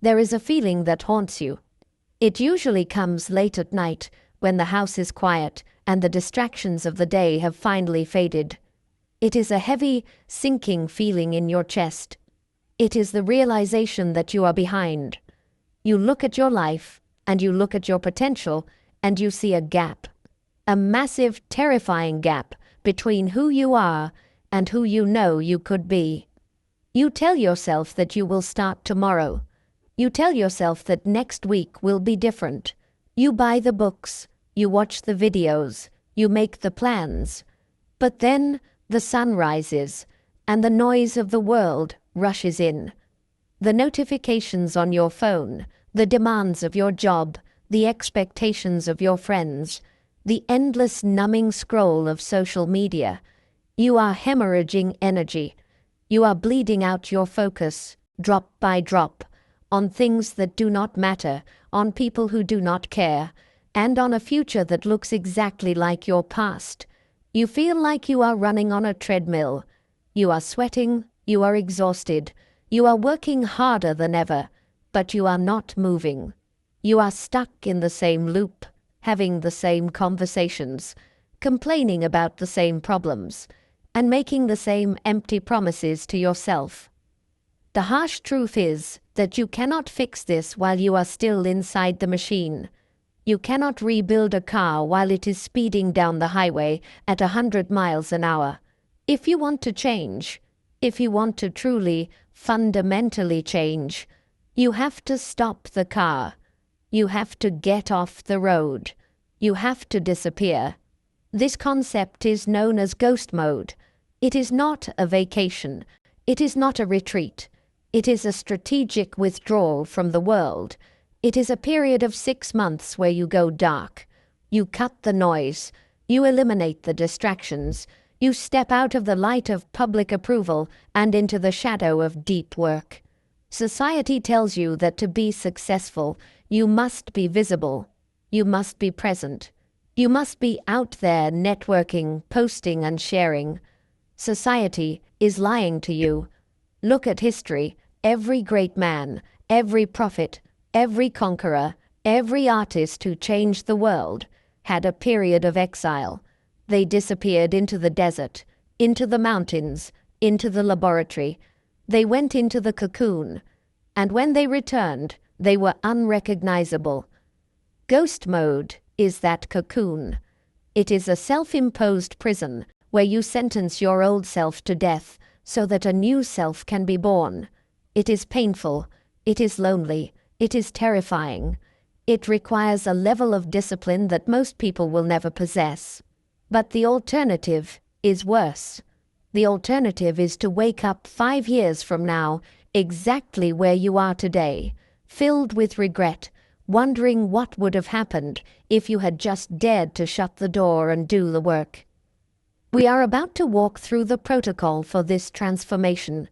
there is a feeling that haunts you. It usually comes late at night when the house is quiet and the distractions of the day have finally faded. It is a heavy, sinking feeling in your chest. It is the realization that you are behind. You look at your life and you look at your potential and you see a gap. A massive, terrifying gap between who you are and who you know you could be. You tell yourself that you will start tomorrow. You tell yourself that next week will be different. You buy the books, you watch the videos, you make the plans. But then the sun rises and the noise of the world rushes in. The notifications on your phone, the demands of your job, the expectations of your friends, the endless numbing scroll of social media. You are hemorrhaging energy. You are bleeding out your focus, drop by drop, on things that do not matter, on people who do not care, and on a future that looks exactly like your past. You feel like you are running on a treadmill. You are sweating, you are exhausted, you are working harder than ever, but you are not moving. You are stuck in the same loop, having the same conversations, complaining about the same problems, and making the same empty promises to yourself. The harsh truth is that you cannot fix this while you are still inside the machine. You cannot rebuild a car while it is speeding down the highway at 100 miles an hour. If you want to change, if you want to truly, fundamentally change, you have to stop the car. You have to get off the road. You have to disappear. This concept is known as ghost mode. It is not a vacation. It is not a retreat. It is a strategic withdrawal from the world. It is a period of 6 months where you go dark. You cut the noise. You eliminate the distractions. You step out of the light of public approval and into the shadow of deep work. Society tells you that to be successful, you must be visible. You must be present. You must be out there networking, posting and sharing. Society is lying to you. Look at history. Every great man, every prophet, every conqueror, every artist who changed the world had a period of exile. They disappeared into the desert, into the mountains, into the laboratory. They went into the cocoon, and when they returned, they were unrecognizable. Ghost mode is that cocoon. It is a self-imposed prison where you sentence your old self to death so that a new self can be born. It is painful. It is lonely. It is terrifying. It requires a level of discipline that most people will never possess. But the alternative is worse. The alternative is to wake up 5 years from now, exactly where you are today, filled with regret, wondering what would have happened if you had just dared to shut the door and do the work. We are about to walk through the protocol for this transformation.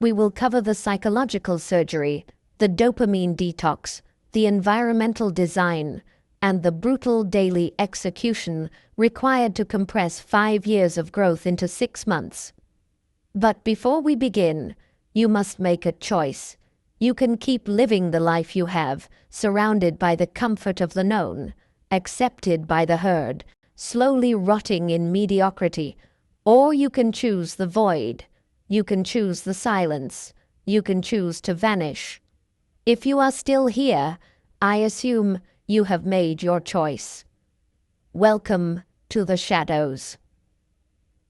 We will cover the psychological surgery, the dopamine detox, the environmental design, and the brutal daily execution required to compress 5 years of growth into 6 months. But before we begin, you must make a choice. You can keep living the life you have, surrounded by the comfort of the known, accepted by the herd, slowly rotting in mediocrity, or you can choose the void. You can choose the silence. You can choose to vanish. If you are still here, I assume you have made your choice. Welcome to the shadows.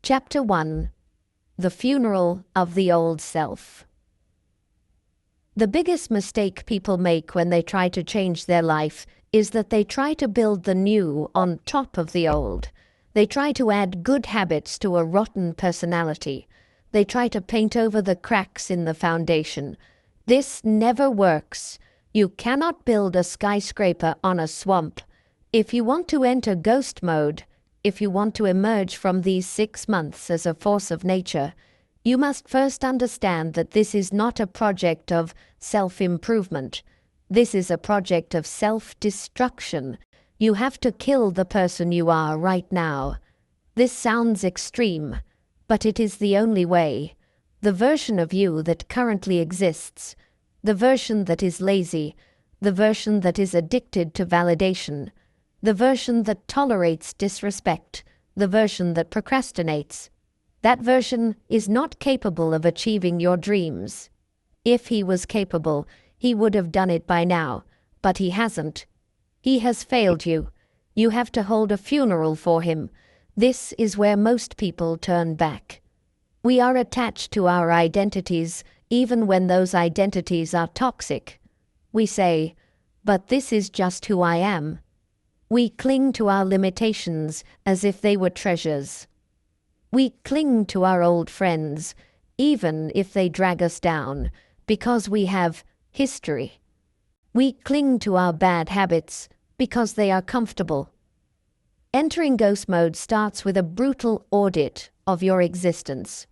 Chapter 1. The Funeral of the Old Self. The biggest mistake people make when they try to change their life is that they try to build the new on top of the old. They try to add good habits to a rotten personality. They try to paint over the cracks in the foundation. This never works. You cannot build a skyscraper on a swamp. If you want to enter ghost mode, if you want to emerge from these 6 months as a force of nature, you must first understand that this is not a project of self-improvement. This is a project of self-destruction. You have to kill the person you are right now. This sounds extreme, but it is the only way. The version of you that currently exists, the version that is lazy, the version that is addicted to validation, the version that tolerates disrespect, the version that procrastinates. That version is not capable of achieving your dreams. If he was capable, he would have done it by now, but he hasn't. He has failed you. You have to hold a funeral for him. This is where most people turn back. We are attached to our identities even when those identities are toxic. We say, "But this is just who I am." We cling to our limitations as if they were treasures. We cling to our old friends, even if they drag us down, because we have history. We cling to our bad habits because they are comfortable. Entering ghost mode starts with a brutal audit of your existence.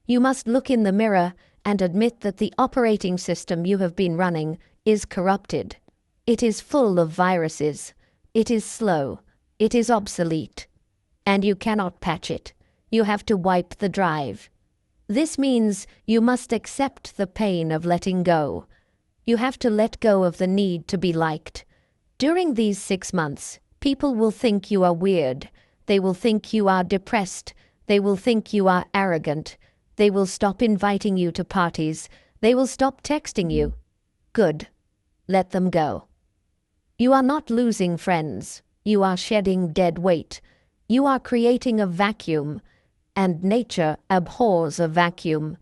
You must look in the mirror and admit that the operating system you have been running is corrupted. It is full of viruses. It is slow. It is obsolete. And you cannot patch it. You have to wipe the drive. This means you must accept the pain of letting go. You have to let go of the need to be liked. During these 6 months, people will think you are weird. They will think you are depressed. They will think you are arrogant. They will stop inviting you to parties. They will stop texting you. Good. Let them go. You are not losing friends. You are shedding dead weight. You are creating a vacuum, and nature abhors a vacuum.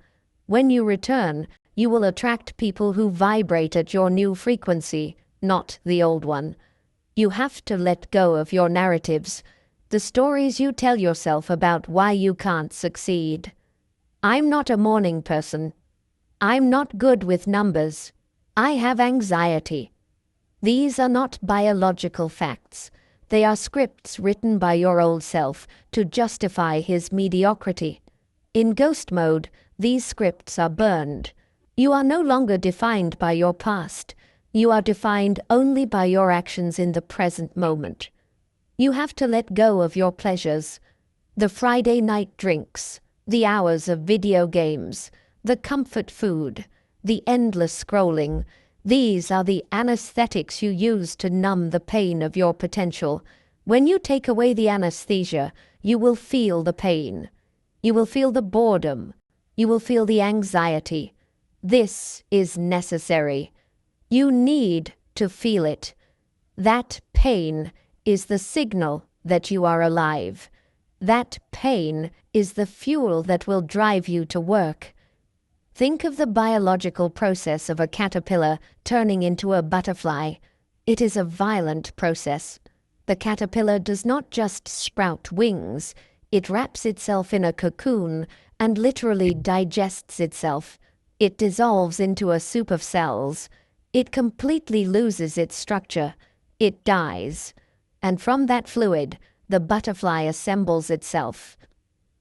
When you return, you will attract people who vibrate at your new frequency, not the old one. You have to let go of your narratives, the stories you tell yourself about why you can't succeed. I'm not a morning person. I'm not good with numbers. I have anxiety. These are not biological facts. They are scripts written by your old self to justify his mediocrity. In ghost mode, these scripts are burned. You are no longer defined by your past. You are defined only by your actions in the present moment. You have to let go of your pleasures. The Friday night drinks, the hours of video games, the comfort food, the endless scrolling. These are the anesthetics you use to numb the pain of your potential. When you take away the anesthesia, you will feel the pain. You will feel the boredom. You will feel the anxiety. This is necessary. You need to feel it. That pain is the signal that you are alive. That pain is the fuel that will drive you to work. Think of the biological process of a caterpillar turning into a butterfly. It is a violent process. The caterpillar does not just sprout wings. It wraps itself in a cocoon and literally digests itself. It dissolves into a soup of cells. It completely loses its structure. It dies. And from that fluid, the butterfly assembles itself.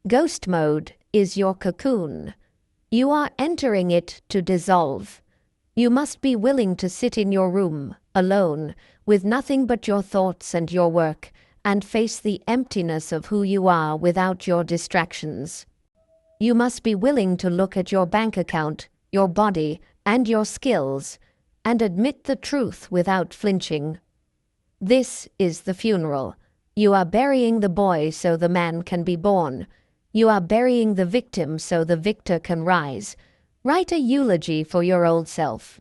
Ghost mode is your cocoon. You are entering it to dissolve. You must be willing to sit in your room, alone, with nothing but your thoughts and your work, and face the emptiness of who you are without your distractions. You must be willing to look at your bank account, your body, and your skills, and admit the truth without flinching. This is the funeral. You are burying the boy so the man can be born. You are burying the victim so the victor can rise. Write a eulogy for your old self.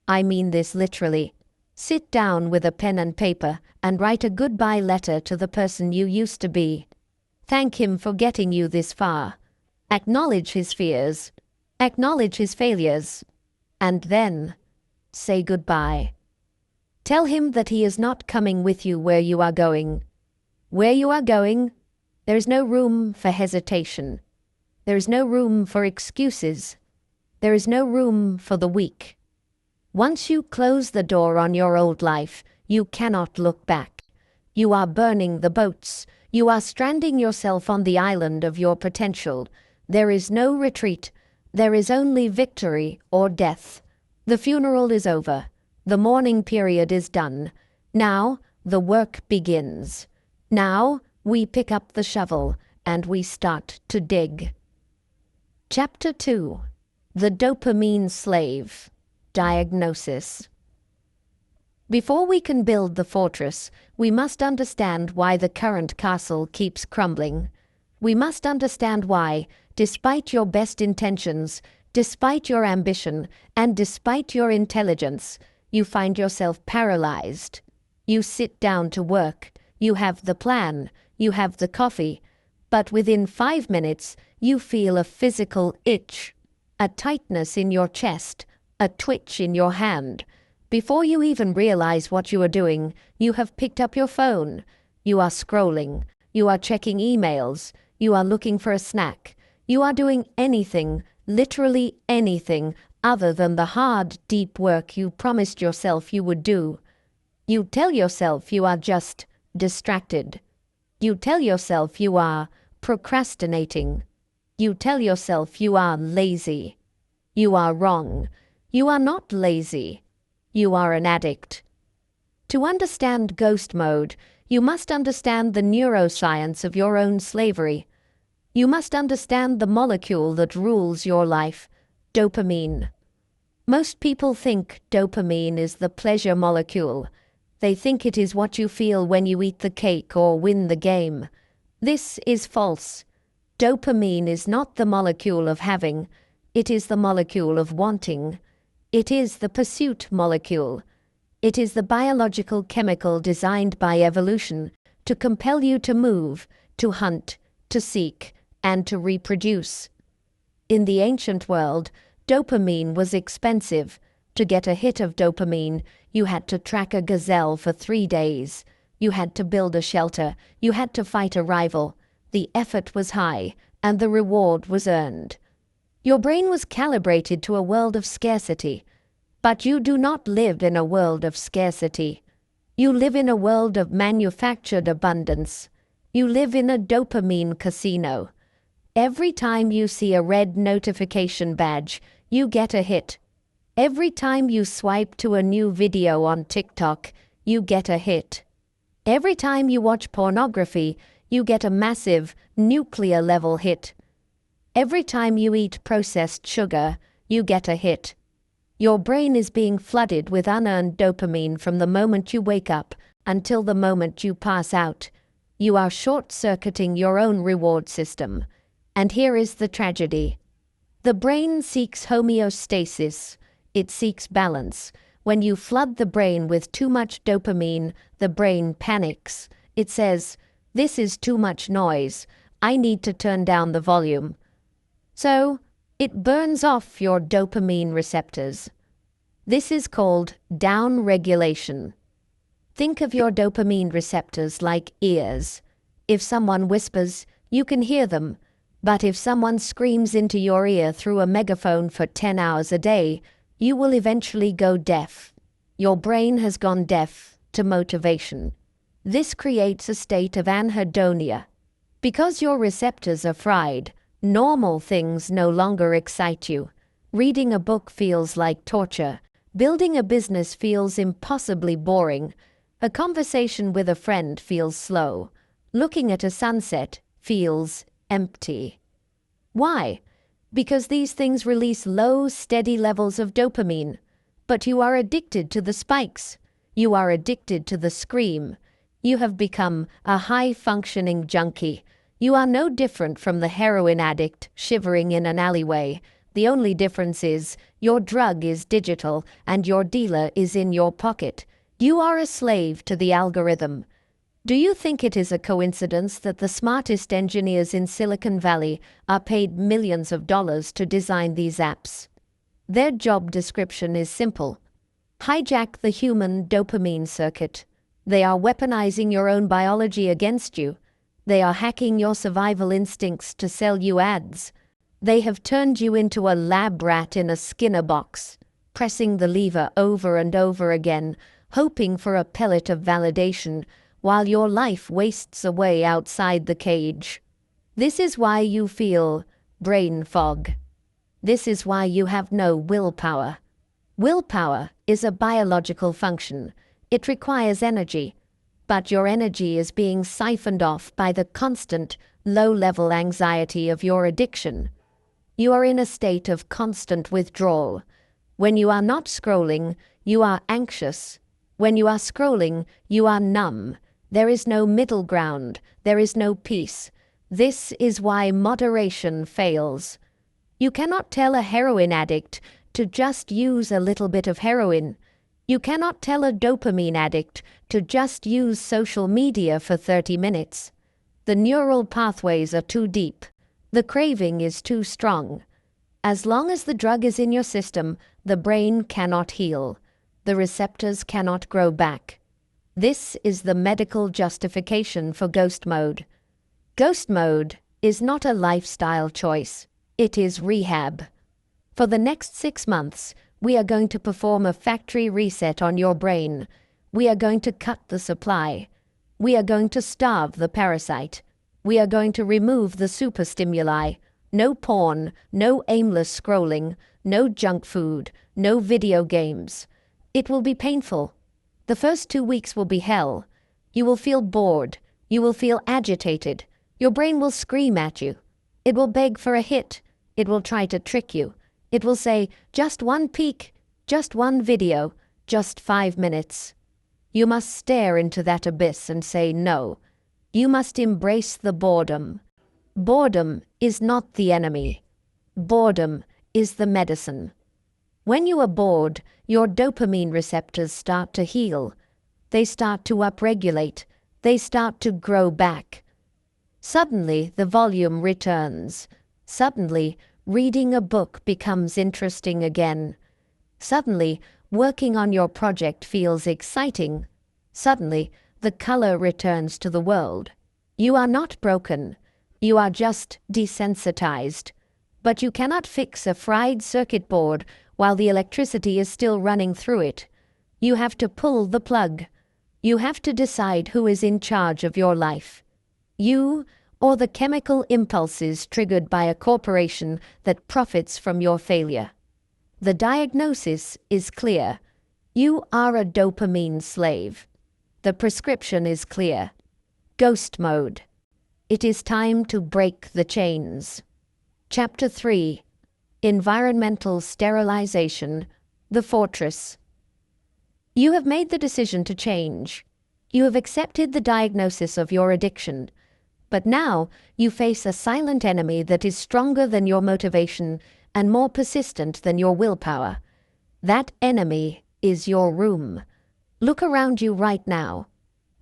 I mean this literally. Sit down with a pen and paper and write a goodbye letter to the person you used to be. Thank him for getting you this far. Acknowledge his fears. Acknowledge his failures. And then say goodbye. Tell him that he is not coming with you where you are going. Where you are going, there is no room for hesitation. There is no room for excuses. There is no room for the weak. Once you close the door on your old life, you cannot look back. You are burning the boats. You are stranding yourself on the island of your potential. There is no retreat. There is only victory or death. The funeral is over. The mourning period is done. Now the work begins. Now we pick up the shovel and we start to dig. Chapter 2. The Dopamine Slave. diagnosis. Before we can build the fortress, we must understand why the current castle keeps crumbling. We must understand why, despite your best intentions, despite your ambition, and despite your intelligence, you find yourself paralyzed. You sit down to work, you have the plan, you have the coffee, but within 5 minutes you feel a physical itch, a tightness in your chest, a twitch in your hand. Before you even realize what you are doing, you have picked up your phone. You are scrolling, you are checking emails, you are looking for a snack. You are doing anything, literally anything, other than the hard, deep work you promised yourself you would do. You tell yourself you are just distracted. You tell yourself you are procrastinating. You tell yourself you are lazy. You are wrong. You are not lazy. You are an addict. To understand ghost mode, you must understand the neuroscience of your own slavery. You must understand the molecule that rules your life, dopamine. Most people think dopamine is the pleasure molecule. They think it is what you feel when you eat the cake or win the game. This is false. Dopamine is not the molecule of having. It is the molecule of wanting. It is the pursuit molecule. It is the biological chemical designed by evolution to compel you to move, to hunt, to seek, and to reproduce. In the ancient world, dopamine was expensive. To get a hit of dopamine, you had to track a gazelle for 3 days. You had to build a shelter. You had to fight a rival. The effort was high, and the reward was earned. Your brain was calibrated to a world of scarcity. But you do not live in a world of scarcity. You live in a world of manufactured abundance. You live in a dopamine casino. Every time you see a red notification badge, you get a hit. Every time you swipe to a new video on TikTok, you get a hit. Every time you watch pornography, you get a massive, nuclear-level hit. Every time you eat processed sugar, you get a hit. Your brain is being flooded with unearned dopamine from the moment you wake up until the moment you pass out. You are short-circuiting your own reward system. And here is the tragedy. The brain seeks homeostasis. It seeks balance. When you flood the brain with too much dopamine, the brain panics. It says, "This is too much noise. I need to turn down the volume." So, it burns off your dopamine receptors. This is called down-regulation. Think of your dopamine receptors like ears. If someone whispers, you can hear them. But if someone screams into your ear through a megaphone for 10 hours a day, you will eventually go deaf. Your brain has gone deaf to motivation. This creates a state of anhedonia. Because your receptors are fried, normal things no longer excite you. Reading a book feels like torture. Building a business feels impossibly boring. A conversation with a friend feels slow. Looking at a sunset feels empty. Why? Because these things release low, steady levels of dopamine. But you are addicted to the spikes. You are addicted to the scream. You have become a high-functioning junkie. You are no different from the heroin addict shivering in an alleyway. The only difference is your drug is digital and your dealer is in your pocket. You are a slave to the algorithm. Do you think it is a coincidence that the smartest engineers in Silicon Valley are paid millions of dollars to design these apps? Their job description is simple. Hijack the human dopamine circuit. They are weaponizing your own biology against you. They are hacking your survival instincts to sell you ads. They have turned you into a lab rat in a Skinner box, pressing the lever over and over again, hoping for a pellet of validation, while your life wastes away outside the cage. This is why you feel brain fog. This is why you have no willpower. Willpower is a biological function. It requires energy. But your energy is being siphoned off by the constant, low-level anxiety of your addiction. You are in a state of constant withdrawal. When you are not scrolling, you are anxious. When you are scrolling, you are numb. There is no middle ground. There is no peace. This is why moderation fails. You cannot tell a heroin addict to just use a little bit of heroin. You cannot tell a dopamine addict to just use social media for 30 minutes. The neural pathways are too deep. The craving is too strong. As long as the drug is in your system, the brain cannot heal. The receptors cannot grow back. This is the medical justification for ghost mode. Ghost mode is not a lifestyle choice. It is rehab. For the next 6 months, we are going to perform a factory reset on your brain. We are going to cut the supply. We are going to starve the parasite. We are going to remove the superstimuli. No porn, no aimless scrolling, no junk food, no video games. It will be painful. The first 2 weeks will be hell. You will feel bored. You will feel agitated. Your brain will scream at you. It will beg for a hit. It will try to trick you. It will say, just one peek, just one video, just 5 minutes. You must stare into that abyss and say no. You must embrace the boredom. Boredom is not the enemy. Boredom is the medicine. When you are bored, your dopamine receptors start to heal. They start to upregulate. They start to grow back. Suddenly, the volume returns. Suddenly, reading a book becomes interesting again. Suddenly, working on your project feels exciting. Suddenly, the color returns to the world. You are not broken. You are just desensitized. But you cannot fix a fried circuit board while the electricity is still running through it. You have to pull the plug. You have to decide who is in charge of your life. You or the chemical impulses triggered by a corporation that profits from your failure. The diagnosis is clear. You are a dopamine slave. The prescription is clear. Ghost mode. It is time to break the chains. Chapter 3. Environmental Sterilization. The Fortress. You have made the decision to change. You have accepted the diagnosis of your addiction. But now you face a silent enemy that is stronger than your motivation and more persistent than your willpower. That enemy is your room. Look around you right now.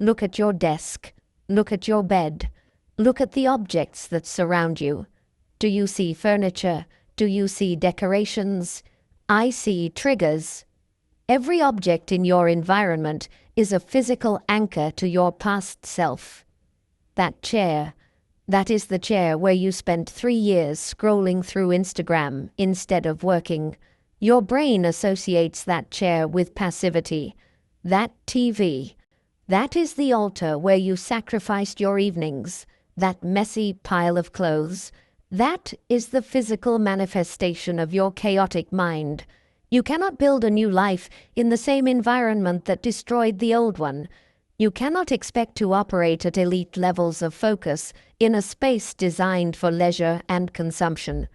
Look at your desk. Look at your bed. Look at the objects that surround you. Do you see furniture? Do you see decorations? I see triggers. Every object in your environment is a physical anchor to your past self. That chair, that is the chair where you spent 3 years scrolling through Instagram instead of working. Your brain associates that chair with passivity. That TV, that is the altar where you sacrificed your evenings. That messy pile of clothes, that is the physical manifestation of your chaotic mind. You cannot build a new life in the same environment that destroyed the old one. You cannot expect to operate at elite levels of focus in a space designed for leisure and consumption.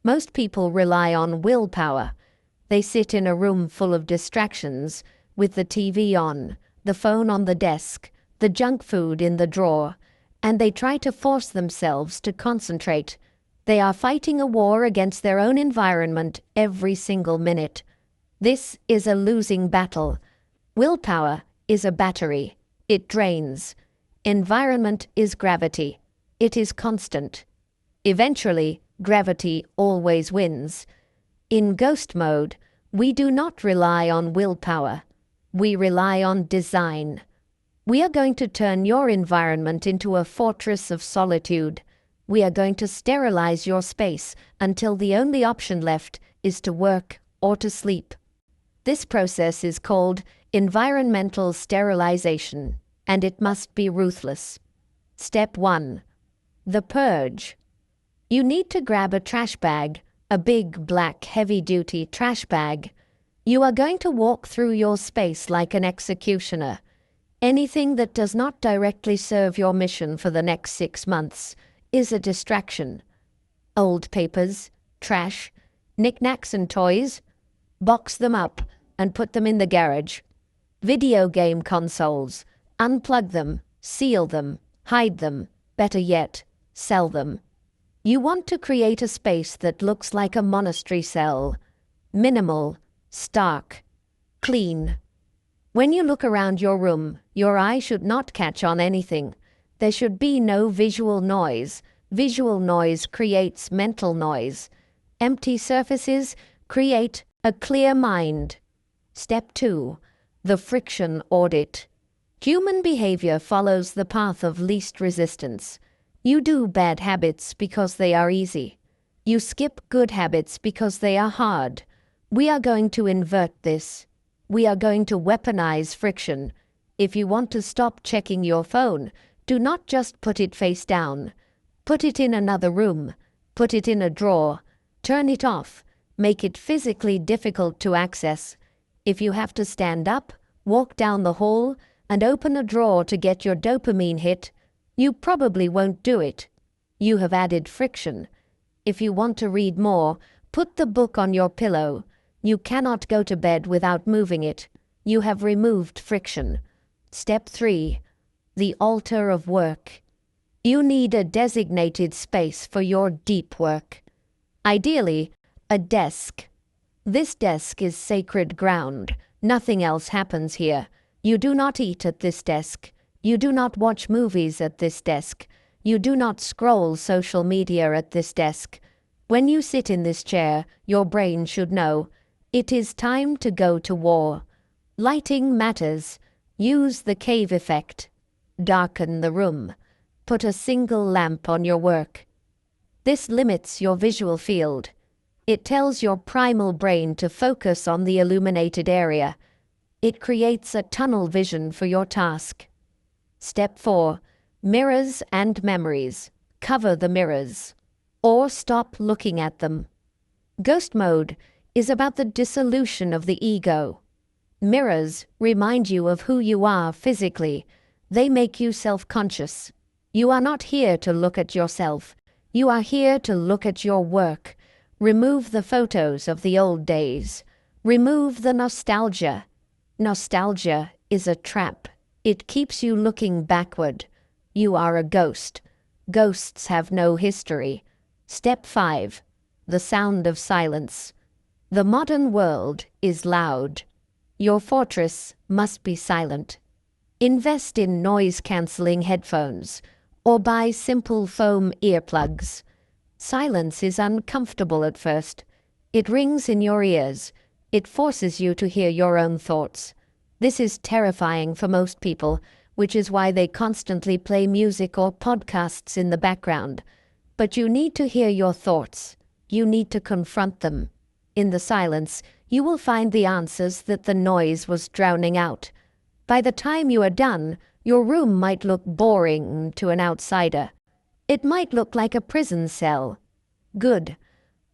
Most people rely on willpower. They sit in a room full of distractions, with the TV on, the phone on the desk, the junk food in the drawer, and they try to force themselves to concentrate. They are fighting a war against their own environment every single minute. This is a losing battle. Willpower is a battery. It drains. Environment is gravity. It is constant. Eventually, gravity always wins. In ghost mode, we do not rely on willpower. We rely on design. We are going to turn your environment into a fortress of solitude. We are going to sterilize your space until the only option left is to work or to sleep. This process is called environmental sterilization, and it must be ruthless. Step 1. The purge. You need to grab a trash bag, a big, black, heavy-duty trash bag. You are going to walk through your space like an executioner. Anything that does not directly serve your mission for the next 6 months is a distraction. Old papers, trash, knickknacks and toys. Box them up and put them in the garage. Video game consoles. Unplug them, seal them, hide them, better yet, sell them. You want to create a space that looks like a monastery cell. Minimal, stark, clean. When you look around your room, your eye should not catch on anything. There should be no visual noise. Visual noise creates mental noise. Empty surfaces create a clear mind. Step 2. The friction audit. Human behavior follows the path of least resistance. You do bad habits because they are easy. You skip good habits because they are hard. We are going to invert this. We are going to weaponize friction. If you want to stop checking your phone, do not just put it face down. Put it in another room. Put it in a drawer. Turn it off. Make it physically difficult to access. If you have to stand up, walk down the hall, and open a drawer to get your dopamine hit, you probably won't do it. You have added friction. If you want to read more, put the book on your pillow. You cannot go to bed without moving it. You have removed friction. Step 3. The altar of work. You need a designated space for your deep work. Ideally, a desk. This desk is sacred ground. Nothing else happens here. You do not eat at this desk. You do not watch movies at this desk. You do not scroll social media at this desk. When you sit in this chair, your brain should know it is time to go to war. Lighting matters. Use the cave effect. Darken the room. Put a single lamp on your work. This limits your visual field. It tells your primal brain to focus on the illuminated area. It creates a tunnel vision for your task. Step 4. Mirrors and memories. Cover the mirrors. Or stop looking at them. Ghost mode is about the dissolution of the ego. Mirrors remind you of who you are physically. They make you self-conscious. You are not here to look at yourself. You are here to look at your work. Remove the photos of the old days. Remove the nostalgia. Nostalgia is a trap. It keeps you looking backward. You are a ghost. Ghosts have no history. Step 5. The sound of silence. The modern world is loud. Your fortress must be silent. Invest in noise-canceling headphones or buy simple foam earplugs. Silence is uncomfortable at first. It rings in your ears. It forces you to hear your own thoughts. This is terrifying for most people, which is why they constantly play music or podcasts in the background. But you need to hear your thoughts. You need to confront them. In the silence, you will find the answers that the noise was drowning out. By the time you are done, your room might look boring to an outsider. It might look like a prison cell. Good.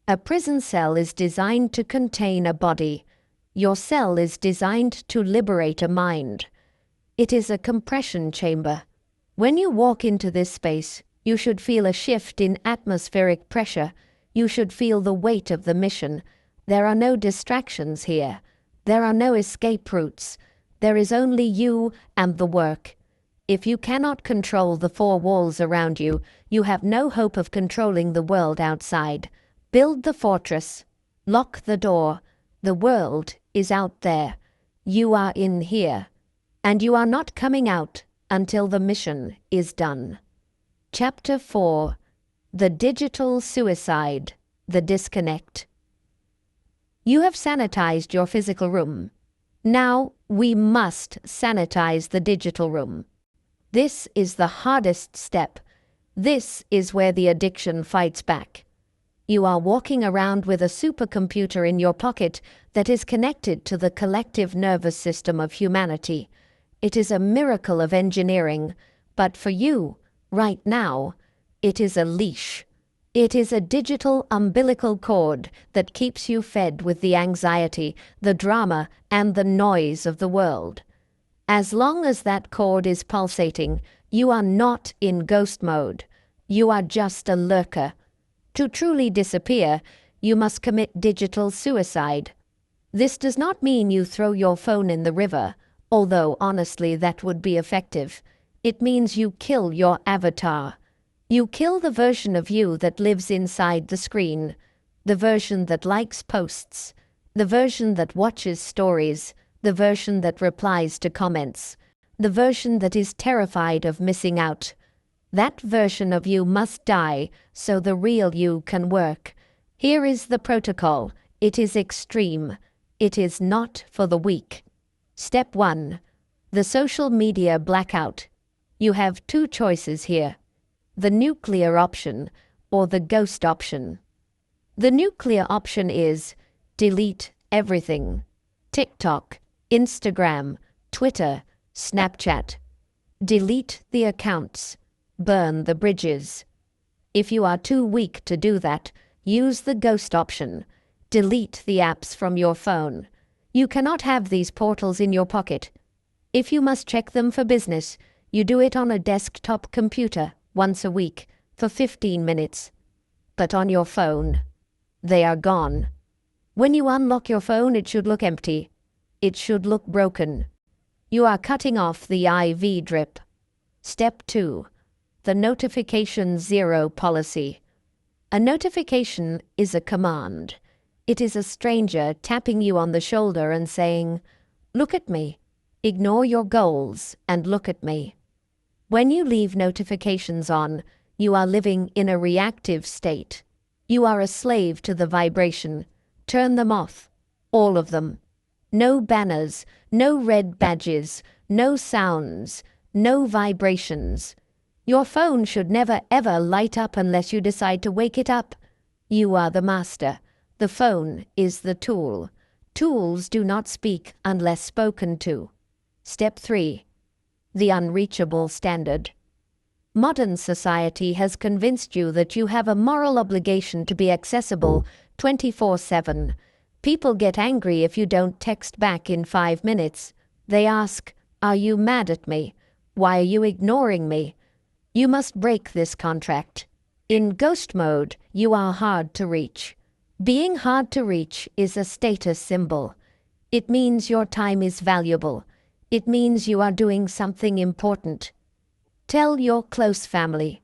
A prison cell is designed to contain a body. Your cell is designed to liberate a mind. It is a compression chamber. When you walk into this space, you should feel a shift in atmospheric pressure. You should feel the weight of the mission. There are no distractions here. There are no escape routes. There is only you and the work. If you cannot control the four walls around you, you have no hope of controlling the world outside. Build the fortress. Lock the door. The world is out there. You are in here. And you are not coming out until the mission is done. Chapter 4. The Digital Suicide. The Disconnect. You have sanitized your physical room. Now we must sanitize the digital room. This is the hardest step. This is where the addiction fights back. You are walking around with a supercomputer in your pocket that is connected to the collective nervous system of humanity. It is a miracle of engineering, but for you, right now, it is a leash. It is a digital umbilical cord that keeps you fed with the anxiety, the drama, and the noise of the world. As long as that cord is pulsating, you are not in ghost mode. You are just a lurker. To truly disappear, you must commit digital suicide. This does not mean you throw your phone in the river, although honestly that would be effective. It means you kill your avatar. You kill the version of you that lives inside the screen, the version that likes posts, the version that watches stories, the version that replies to comments, the version that is terrified of missing out. That version of you must die so the real you can work. Here is the protocol. It is extreme. It is not for the weak. Step 1. The social media blackout. You have two choices here: the nuclear option or the ghost option. The nuclear option is delete everything. TikTok, Instagram, Twitter, Snapchat. Delete the accounts. Burn the bridges. If you are too weak to do that, use the ghost option. Delete the apps from your phone. You cannot have these portals in your pocket. If you must check them for business, you do it on a desktop computer once a week for 15 minutes. But on your phone, they are gone. When you unlock your phone, it should look empty. It should look broken. You are cutting off the IV drip. Step 2. The notification zero policy. A notification is a command. It is a stranger tapping you on the shoulder and saying, "Look at me. Ignore your goals and look at me." When you leave notifications on, you are living in a reactive state. You are a slave to the vibration. Turn them off. All of them. No banners, no red badges, no sounds, no vibrations. Your phone should never ever light up unless you decide to wake it up. You are the master. The phone is the tool. Tools do not speak unless spoken to. Step 3. The unreachable standard. Modern society has convinced you that you have a moral obligation to be accessible 24/7. People get angry if you don't text back in 5 minutes. They ask, "Are you mad at me? Why are you ignoring me?" You must break this contract. In ghost mode, you are hard to reach. Being hard to reach is a status symbol. It means your time is valuable. It means you are doing something important. Tell your close family,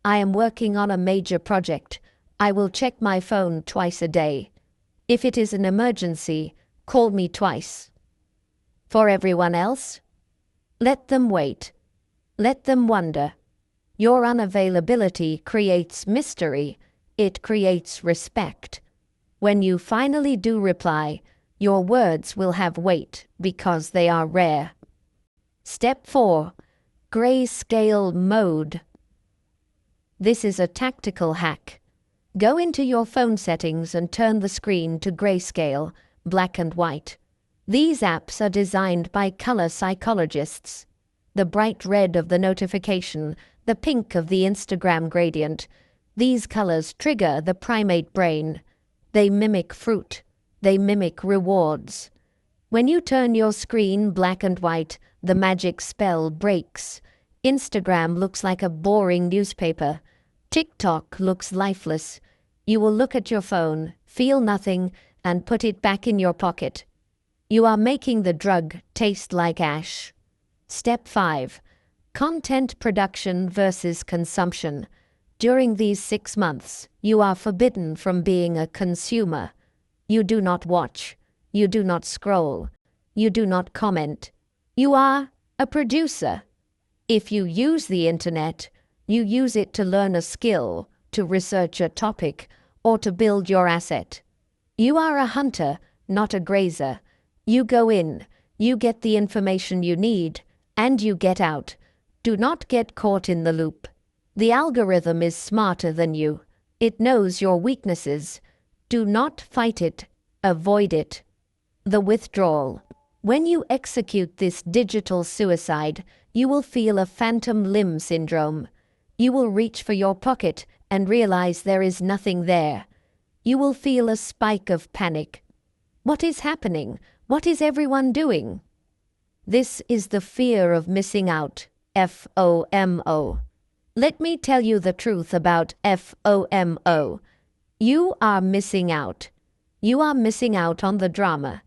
"I am working on a major project. I will check my phone twice a day. If it is an emergency, call me twice." For everyone else, let them wait. Let them wonder. Your unavailability creates mystery. It creates respect. When you finally do reply, your words will have weight because they are rare. Step 4. Grayscale mode. This is a tactical hack. Go into your phone settings and turn the screen to grayscale, black and white. These apps are designed by color psychologists. The bright red of the notification, the pink of the Instagram gradient. These colors trigger the primate brain. They mimic fruit. They mimic rewards. When you turn your screen black and white, the magic spell breaks. Instagram looks like a boring newspaper. TikTok looks lifeless. You will look at your phone, feel nothing, and put it back in your pocket. You are making the drug taste like ash. Step 5. Content production versus consumption. During these 6 months, you are forbidden from being a consumer. You do not watch. You do not scroll. You do not comment. You are a producer. If you use the internet, you use it to learn a skill, to research a topic, or to build your asset. You are a hunter, not a grazer. You go in, you get the information you need, and you get out. Do not get caught in the loop. The algorithm is smarter than you. It knows your weaknesses. Do not fight it. Avoid it. The withdrawal. When you execute this digital suicide, you will feel a phantom limb syndrome. You will reach for your pocket and realize there is nothing there. You will feel a spike of panic. What is happening? What is everyone doing? This is the fear of missing out. FOMO. Let me tell you the truth about FOMO. You are missing out. You are missing out on the drama.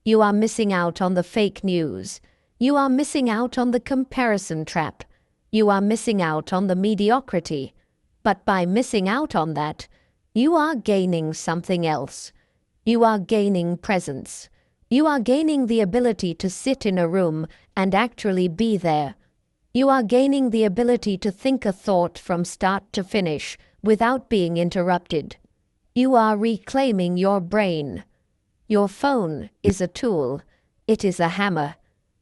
You are missing out on the fake news. You are missing out on the comparison trap. You are missing out on the mediocrity. But by missing out on that, you are gaining something else. You are gaining presence. You are gaining the ability to sit in a room and actually be there. You are gaining the ability to think a thought from start to finish without being interrupted. You are reclaiming your brain. Your phone is a tool. It is a hammer.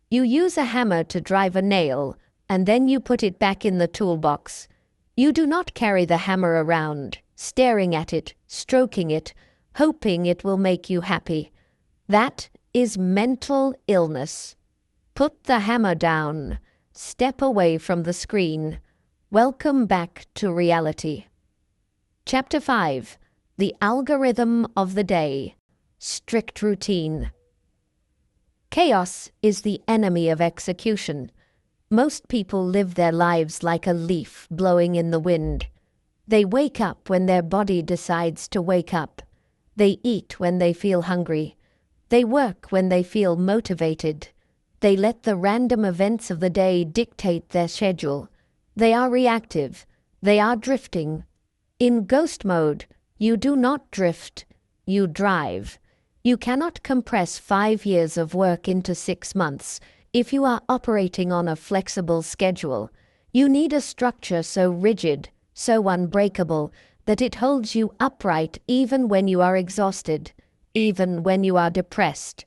You use a hammer to drive a nail, and then you put it back in the toolbox. You do not carry the hammer around, staring at it, stroking it, hoping it will make you happy. That is mental illness. Put the hammer down. Step away from the screen. Welcome back to reality. Chapter 5. The Algorithm of the Day. Strict routine. Chaos is the enemy of execution. Most people live their lives like a leaf blowing in the wind. They wake up when their body decides to wake up. They eat when they feel hungry. They work when they feel motivated. They let the random events of the day dictate their schedule. They are reactive. They are drifting. In ghost mode, you do not drift. You drive. You cannot compress 5 years of work into 6 months if you are operating on a flexible schedule. You need a structure so rigid, so unbreakable, that it holds you upright even when you are exhausted, even when you are depressed,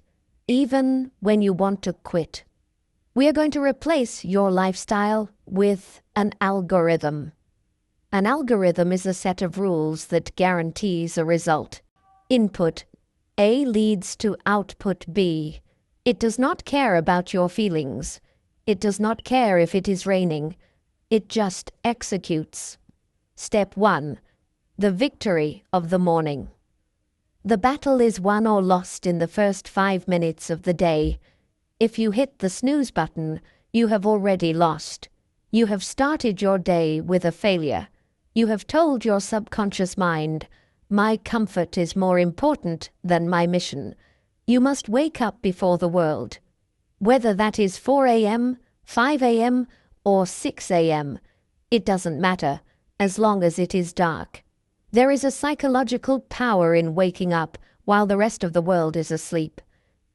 even when you want to quit. We are going to replace your lifestyle with an algorithm. An algorithm is a set of rules that guarantees a result. Input A leads to output B. It does not care about your feelings. It does not care if it is raining. It just executes. Step 1. The victory of the morning. The battle is won or lost in the first 5 minutes of the day. If you hit the snooze button, you have already lost. You have started your day with a failure. You have told your subconscious mind, "My comfort is more important than my mission." You must wake up before the world. Whether that is 4 a.m., 5 a.m., or 6 a.m., it doesn't matter, as long as it is dark. There is a psychological power in waking up while the rest of the world is asleep.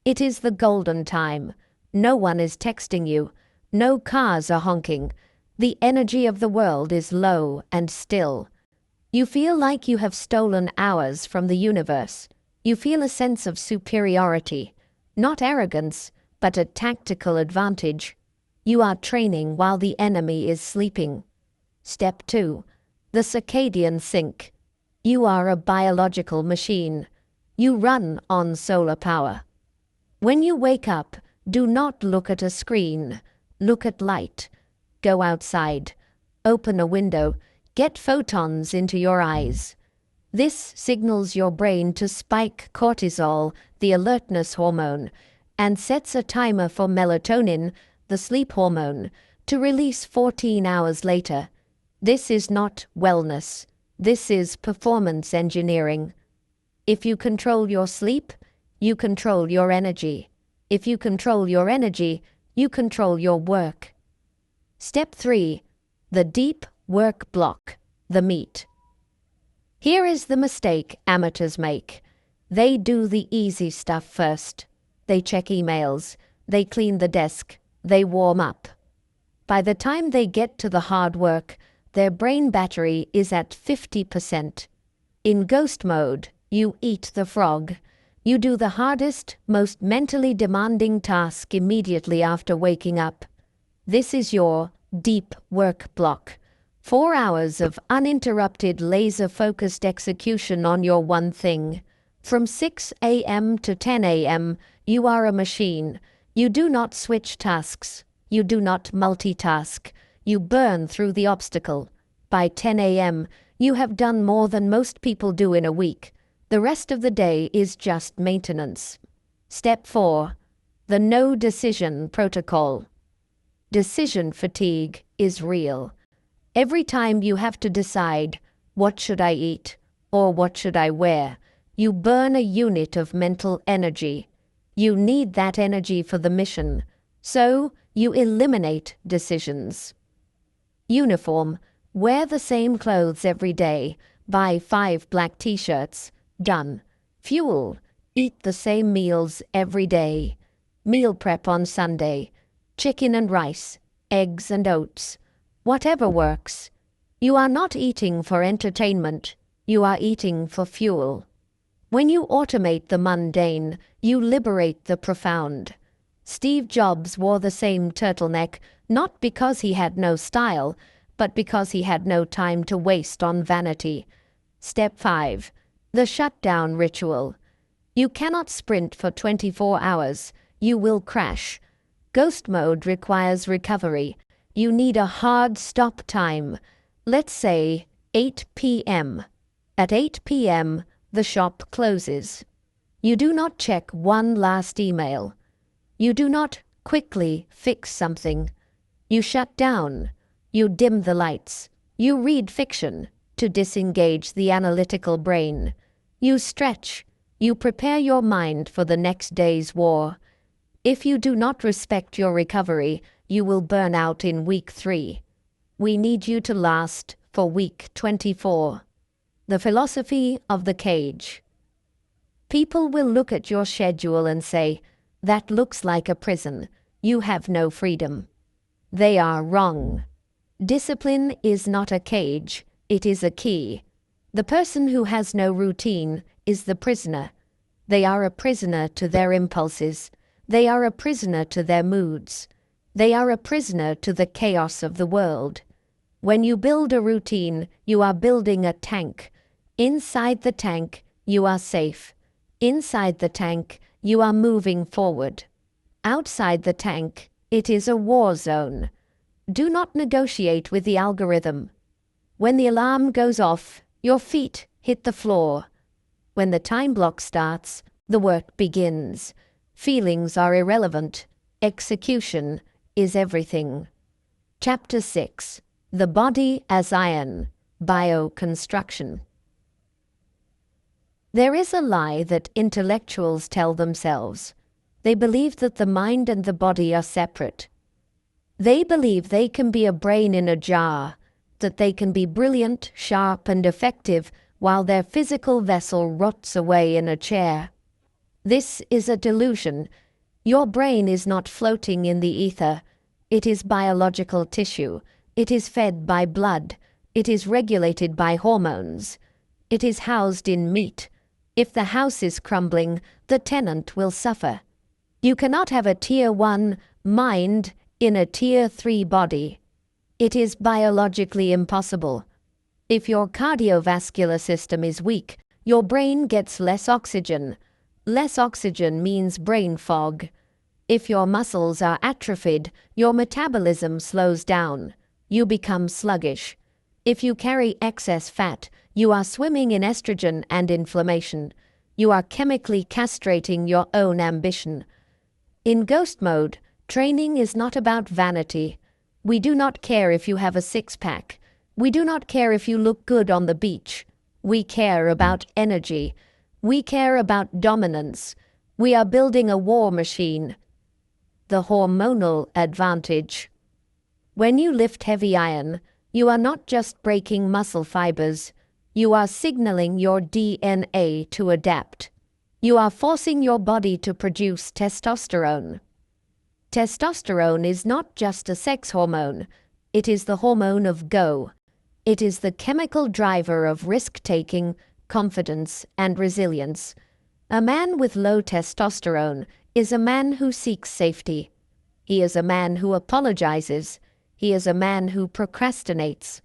It is the golden time. No one is texting you. No cars are honking. The energy of the world is low and still. You feel like you have stolen hours from the universe. You feel a sense of superiority, not arrogance, but a tactical advantage. You are training while the enemy is sleeping. Step 2. The circadian sync. You are a biological machine. You run on solar power. When you wake up, do not look at a screen. Look at light. Go outside. Open a window. Get photons into your eyes. This signals your brain to spike cortisol, the alertness hormone, and sets a timer for melatonin, the sleep hormone, to release 14 hours later. This is not wellness. This is performance engineering. If you control your sleep, you control your energy. If you control your energy, you control your work. Step 3. The deep work block, the meat. Here is the mistake amateurs make. They do the easy stuff first. They check emails. They clean the desk. They warm up. By the time they get to the hard work, their brain battery is at 50%. In ghost mode, you eat the frog. You do the hardest, most mentally demanding task immediately after waking up. This is your deep work block. 4 hours of uninterrupted laser-focused execution on your one thing. From 6 a.m. to 10 a.m., you are a machine. You do not switch tasks. You do not multitask. You burn through the obstacle. By 10 a.m., you have done more than most people do in a week. The rest of the day is just maintenance. Step 4. The no decision protocol. Decision fatigue is real. Every time you have to decide, what should I eat or what should I wear, You burn a unit of mental energy. You need that energy for the mission, so you eliminate decisions. Uniform. Wear the same clothes every day. Buy 5 black t-shirts. Done. Fuel. Eat the same meals every day. Meal prep on Sunday. Chicken and rice. Eggs and oats. Whatever works. You are not eating for entertainment. You are eating for fuel. When you automate the mundane, you liberate the profound. Steve Jobs wore the same turtleneck, not because he had no style, but because he had no time to waste on vanity. Step 5. The shutdown ritual. You cannot sprint for 24 hours. You will crash. Ghost mode requires recovery. You need a hard stop time. Let's say 8 p.m. At 8 p.m., the shop closes. You do not check one last email. You do not quickly fix something. You shut down. You dim the lights. You read fiction to disengage the analytical brain. You stretch. You prepare your mind for the next day's war. If you do not respect your recovery, you will burn out in week 3. We need you to last for week 24. The philosophy of the cage. People will look at your schedule and say, "That looks like a prison. You have no freedom." They are wrong. Discipline is not a cage, it is a key. The person who has no routine is the prisoner. They are a prisoner to their impulses. They are a prisoner to their moods. They are a prisoner to the chaos of the world. When you build a routine, you are building a tank. Inside the tank, you are safe. Inside the tank, you are moving forward. Outside the tank, it is a war zone. Do not negotiate with the algorithm. When the alarm goes off, your feet hit the floor. When the time block starts, the work begins. Feelings are irrelevant. Execution is everything. Chapter 6. The Body as Iron. Bioconstruction. There is a lie that intellectuals tell themselves. They believe that the mind and the body are separate. They believe they can be a brain in a jar, that they can be brilliant, sharp, and effective while their physical vessel rots away in a chair. This is a delusion. Your brain is not floating in the ether. It is biological tissue. It is fed by blood. It is regulated by hormones. It is housed in meat. If the house is crumbling, the tenant will suffer. You cannot have a Tier 1 mind in a Tier 3 body. It is biologically impossible. If your cardiovascular system is weak, your brain gets less oxygen. Less oxygen means brain fog. If your muscles are atrophied, your metabolism slows down. You become sluggish. If you carry excess fat, you are swimming in estrogen and inflammation. You are chemically castrating your own ambition. In ghost mode, training is not about vanity. We do not care if you have a six-pack. We do not care if you look good on the beach. We care about energy. We care about dominance. We are building a war machine. The hormonal advantage. When you lift heavy iron, you are not just breaking muscle fibers. You are signaling your DNA to adapt. You are forcing your body to produce testosterone. Testosterone is not just a sex hormone. It is the hormone of go. It is the chemical driver of risk-taking, confidence, and resilience. A man with low testosterone is a man who seeks safety. He is a man who apologizes. He is a man who procrastinates.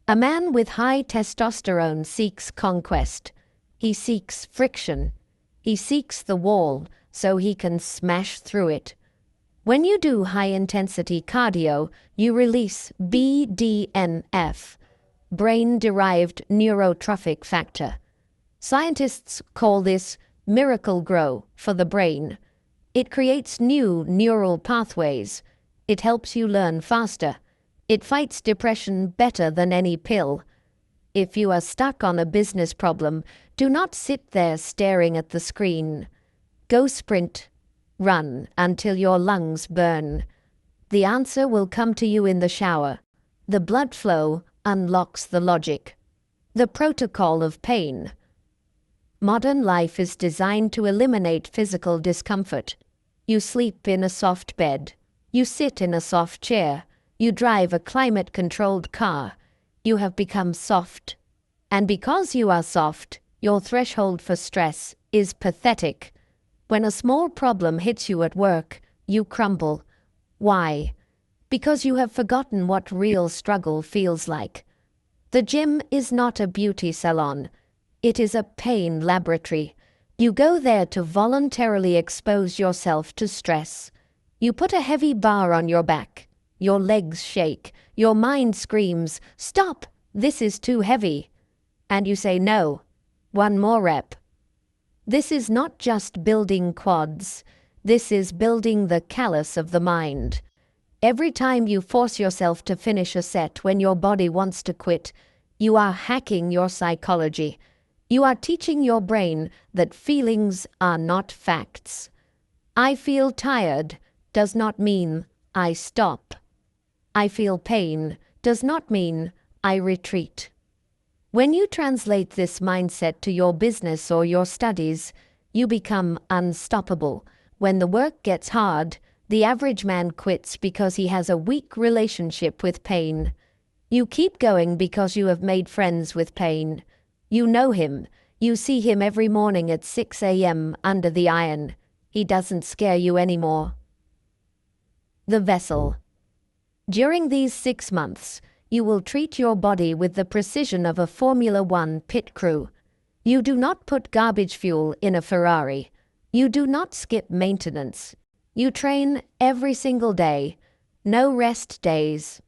A man with high testosterone seeks conquest. He seeks friction. He seeks the wall so he can smash through it. When you do high-intensity cardio, you release BDNF, brain-derived neurotrophic factor. Scientists call this miracle grow for the brain. It creates new neural pathways. It helps you learn faster. It fights depression better than any pill. If you are stuck on a business problem, do not sit there staring at the screen. Go sprint, run until your lungs burn. The answer will come to you in the shower. The blood flow unlocks the logic. The protocol of pain. Modern life is designed to eliminate physical discomfort. You sleep in a soft bed. You sit in a soft chair. You drive a climate-controlled car. You have become soft. And because you are soft, your threshold for stress is pathetic. When a small problem hits you at work, you crumble. Why? Because you have forgotten what real struggle feels like. The gym is not a beauty salon. It is a pain laboratory. You go there to voluntarily expose yourself to stress. You put a heavy bar on your back. Your legs shake. Your mind screams, "Stop! This is too heavy." And you say, "No. One more rep." This is not just building quads. This is building the callus of the mind. Every time you force yourself to finish a set when your body wants to quit, you are hacking your psychology. You are teaching your brain that feelings are not facts. I feel tired does not mean I stop. I feel pain does not mean I retreat. When you translate this mindset to your business or your studies, you become unstoppable. When the work gets hard, the average man quits because he has a weak relationship with pain. You keep going because you have made friends with pain. You know him. You see him every morning at 6 a.m. under the iron. He doesn't scare you anymore. The vessel. During these 6 months, you will treat your body with the precision of a Formula One pit crew. You do not put garbage fuel in a Ferrari. You do not skip maintenance. You train every single day. No rest days.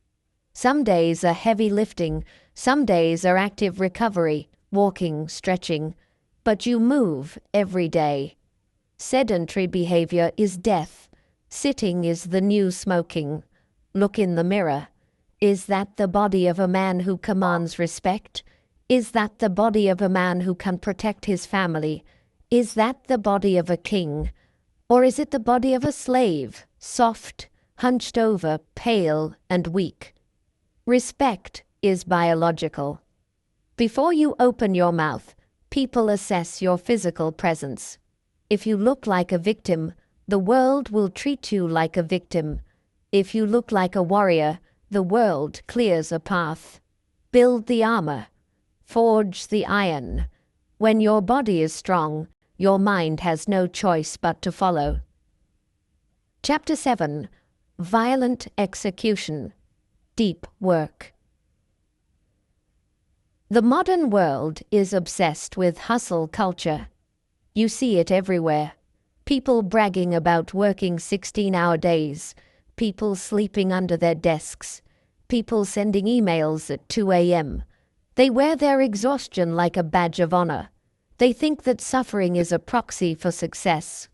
Some days are heavy lifting. Some days are active recovery, walking, stretching. But you move every day. Sedentary behavior is death. Sitting is the new smoking. Look in the mirror. Is that the body of a man who commands respect? Is that the body of a man who can protect his family? Is that the body of a king? Or is it the body of a slave, soft, hunched over, pale, and weak? Respect is biological. Before you open your mouth, people assess your physical presence. If you look like a victim, the world will treat you like a victim. If you look like a warrior, the world clears a path. Build the armor. Forge the iron. When your body is strong, your mind has no choice but to follow. Chapter 7. Violent Execution. Deep Work. The modern world is obsessed with hustle culture. You see it everywhere. People bragging about working 16-hour days. People sleeping under their desks. People sending emails at 2 a.m. They wear their exhaustion like a badge of honor. They think that suffering is a proxy for success.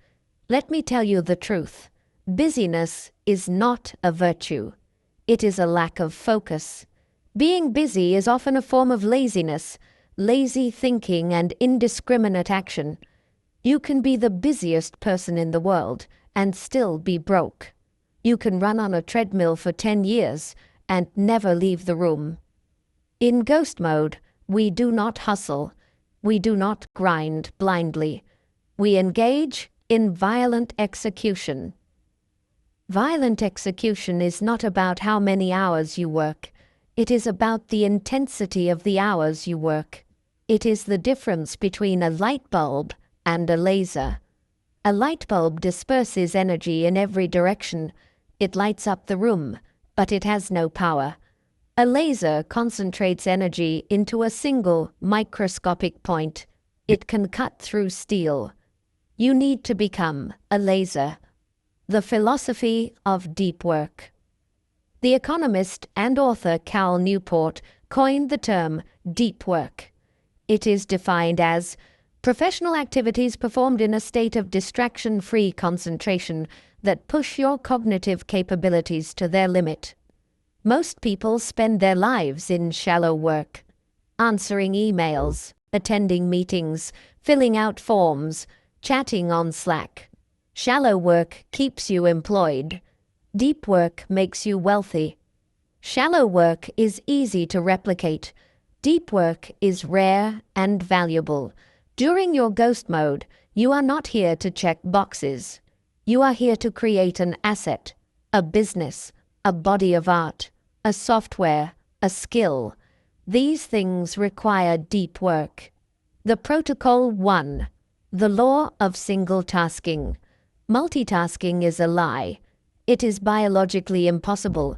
Let me tell you the truth. Busyness is not a virtue. It is a lack of focus. Being busy is often a form of laziness, lazy thinking and indiscriminate action. You can be the busiest person in the world and still be broke. You can run on a treadmill for 10 years and never leave the room. In ghost mode, we do not hustle. We do not grind blindly. We engage in violent execution. Violent execution is not about how many hours you work. It is about the intensity of the hours you work. It is the difference between a light bulb and a laser. A light bulb disperses energy in every direction. It lights up the room, but it has no power. A laser concentrates energy into a single microscopic point. It can cut through steel. You need to become a laser. The philosophy of deep work. The economist and author Cal Newport coined the term deep work. It is defined as professional activities performed in a state of distraction-free concentration that push your cognitive capabilities to their limit. Most people spend their lives in shallow work. answering emails, attending meetings, filling out forms, chatting on Slack. Shallow work keeps you employed. Deep work makes you wealthy. Shallow work is easy to replicate. Deep work is rare and valuable. During your ghost mode, you are not here to check boxes. You are here to create an asset, a business, a body of art, a software, a skill. These things require deep work. The Protocol 1. The Law of Single Tasking. Multitasking is a lie. It is biologically impossible.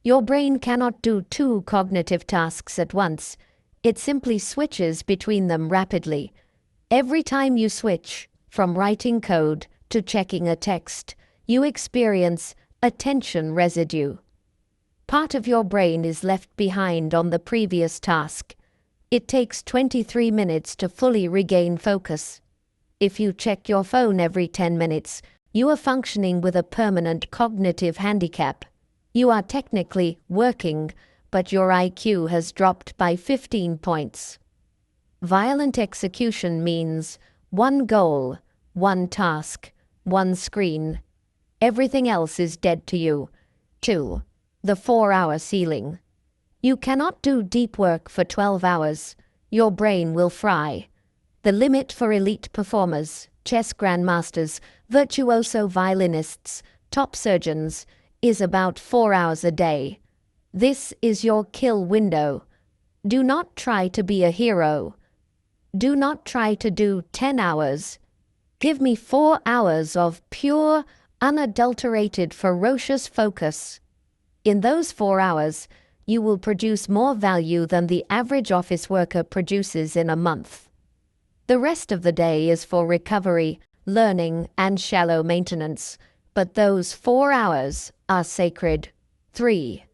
Your brain cannot do two cognitive tasks at once. It simply switches between them rapidly. Every time you switch from writing code to checking a text, you experience attention residue. Part of your brain is left behind on the previous task. It takes 23 minutes to fully regain focus. If you check your phone every 10 minutes, you are functioning with a permanent cognitive handicap. You are technically working, but your IQ has dropped by 15 points. Violent execution means one goal, one task, one screen. Everything else is dead to you. 2. The 4-hour ceiling. You cannot do deep work for 12 hours. Your brain will fry. The limit for elite performers, chess grandmasters, virtuoso violinists, top surgeons, is about 4 hours a day. This is your kill window. Do not try to be a hero. Do not try to do 10 hours. Give me 4 hours of pure, unadulterated, ferocious focus. In those 4 hours, you will produce more value than the average office worker produces in a month. The rest of the day is for recovery, learning, and shallow maintenance, but those 4 hours are sacred. 3.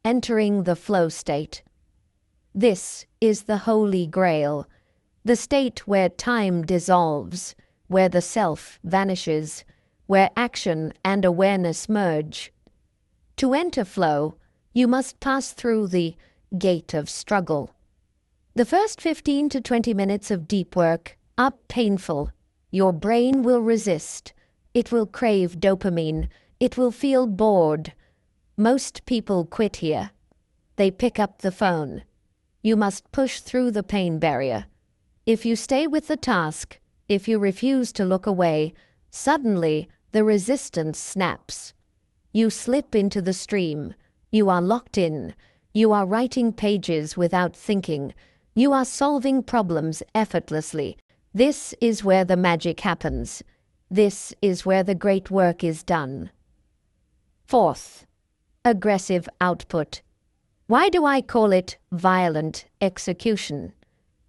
Entering the flow state. This is the Holy Grail, the state where time dissolves, where the self vanishes, where action and awareness merge. To enter flow, you must pass through the gate of struggle. The first 15 to 20 minutes of deep work are painful. Your brain will resist. It will crave dopamine. It will feel bored. Most people quit here. They pick up the phone. You must push through the pain barrier. If you stay with the task, if you refuse to look away, suddenly the resistance snaps. You slip into the stream. You are locked in. You are writing pages without thinking. You are solving problems effortlessly. This is where the magic happens. This is where the great work is done. 4th, aggressive output. Why do I call it violent execution?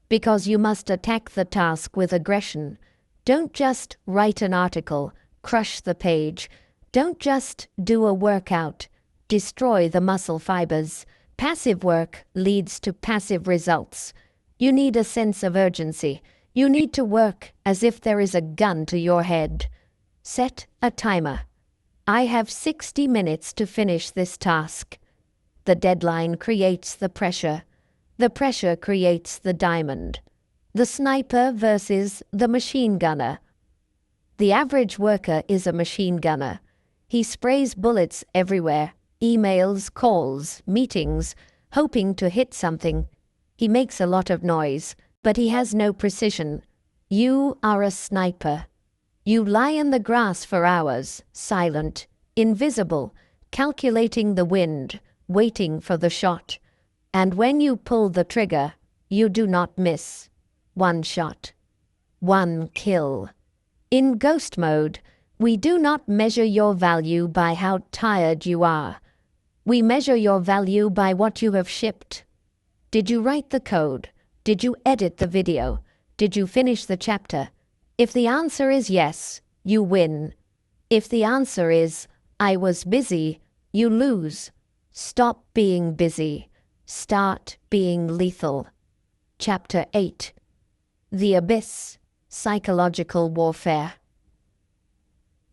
Because you must attack the task with aggression. Don't just write an article, crush the page. Don't just do a workout, destroy the muscle fibers. Passive work leads to passive results. You need a sense of urgency. You need to work as if there is a gun to your head. Set a timer. I have 60 minutes to finish this task. The deadline creates the pressure. The pressure creates the diamond. The sniper versus the machine gunner. The average worker is a machine gunner. He sprays bullets everywhere. Emails, calls, meetings, hoping to hit something. He makes a lot of noise, but he has no precision. You are a sniper. You lie in the grass for hours, silent, invisible, calculating the wind, waiting for the shot. And when you pull the trigger, you do not miss. One shot. One kill. In ghost mode, we do not measure your value by how tired you are. We measure your value by what you have shipped. Did you write the code? Did you edit the video? Did you finish the chapter? If the answer is yes, you win. If the answer is, I was busy, you lose. Stop being busy. Start being lethal. Chapter 8. The Abyss. Psychological Warfare.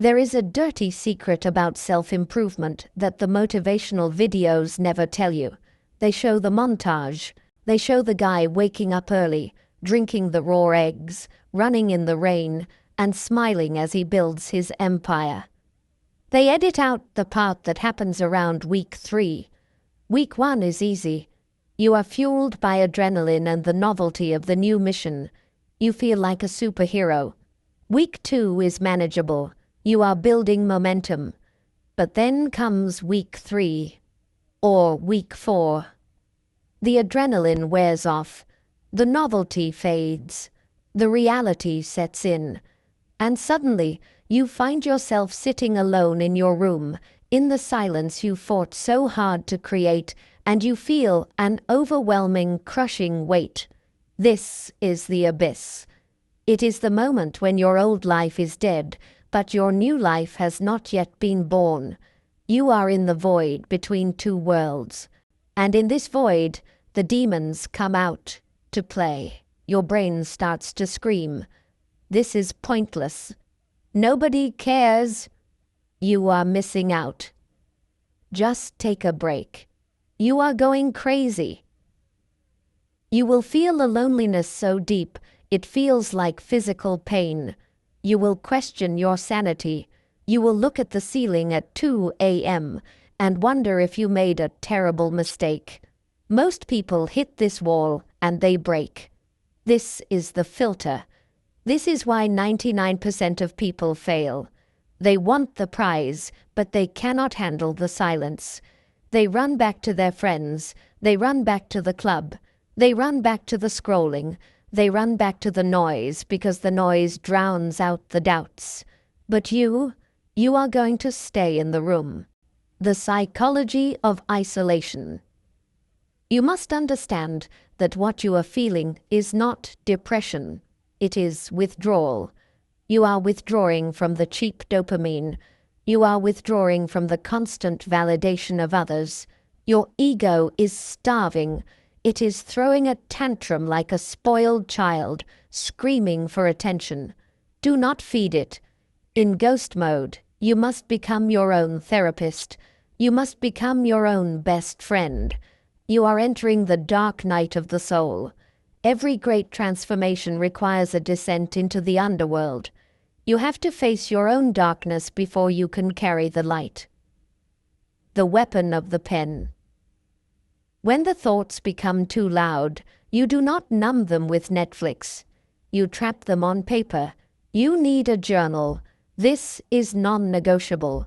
There is a dirty secret about self-improvement that the motivational videos never tell you. They show the montage, They show the guy waking up early, drinking the raw eggs, running in the rain, and smiling as he builds his empire. They edit out the part that happens around week 3. Week 1 is easy. You are fueled by adrenaline and the novelty of the new mission. You feel like a superhero. Week 2 is manageable. You are building momentum. But then comes week 3, or week 4. The adrenaline wears off. The novelty fades. The reality sets in. And suddenly, you find yourself sitting alone in your room, in the silence you fought so hard to create, and you feel an overwhelming, crushing weight. This is the abyss. It is the moment when your old life is dead, but your new life has not yet been born. You are in the void between two worlds. And in this void, the demons come out to play. Your brain starts to scream. This is pointless. Nobody cares. You are missing out. Just take a break. You are going crazy. You will feel a loneliness so deep, it feels like physical pain. You will question your sanity. You will look at the ceiling at 2 a.m. and wonder if you made a terrible mistake. Most people hit this wall and they break. This is the filter. This is why 99% of people fail. They want the prize, but they cannot handle the silence. They run back to their friends. They run back to the club. They run back to the scrolling. They run back to the noise because the noise drowns out the doubts. But you are going to stay in the room. The psychology of isolation. You must understand that what you are feeling is not depression. It is withdrawal. You are withdrawing from the cheap dopamine. You are withdrawing from the constant validation of others. Your ego is starving. It is throwing a tantrum like a spoiled child, screaming for attention. Do not feed it. In ghost mode, you must become your own therapist. You must become your own best friend. You are entering the dark night of the soul. Every great transformation requires a descent into the underworld. You have to face your own darkness before you can carry the light. The weapon of the pen. When the thoughts become too loud, you do not numb them with Netflix. You trap them on paper. You need a journal. This is non-negotiable.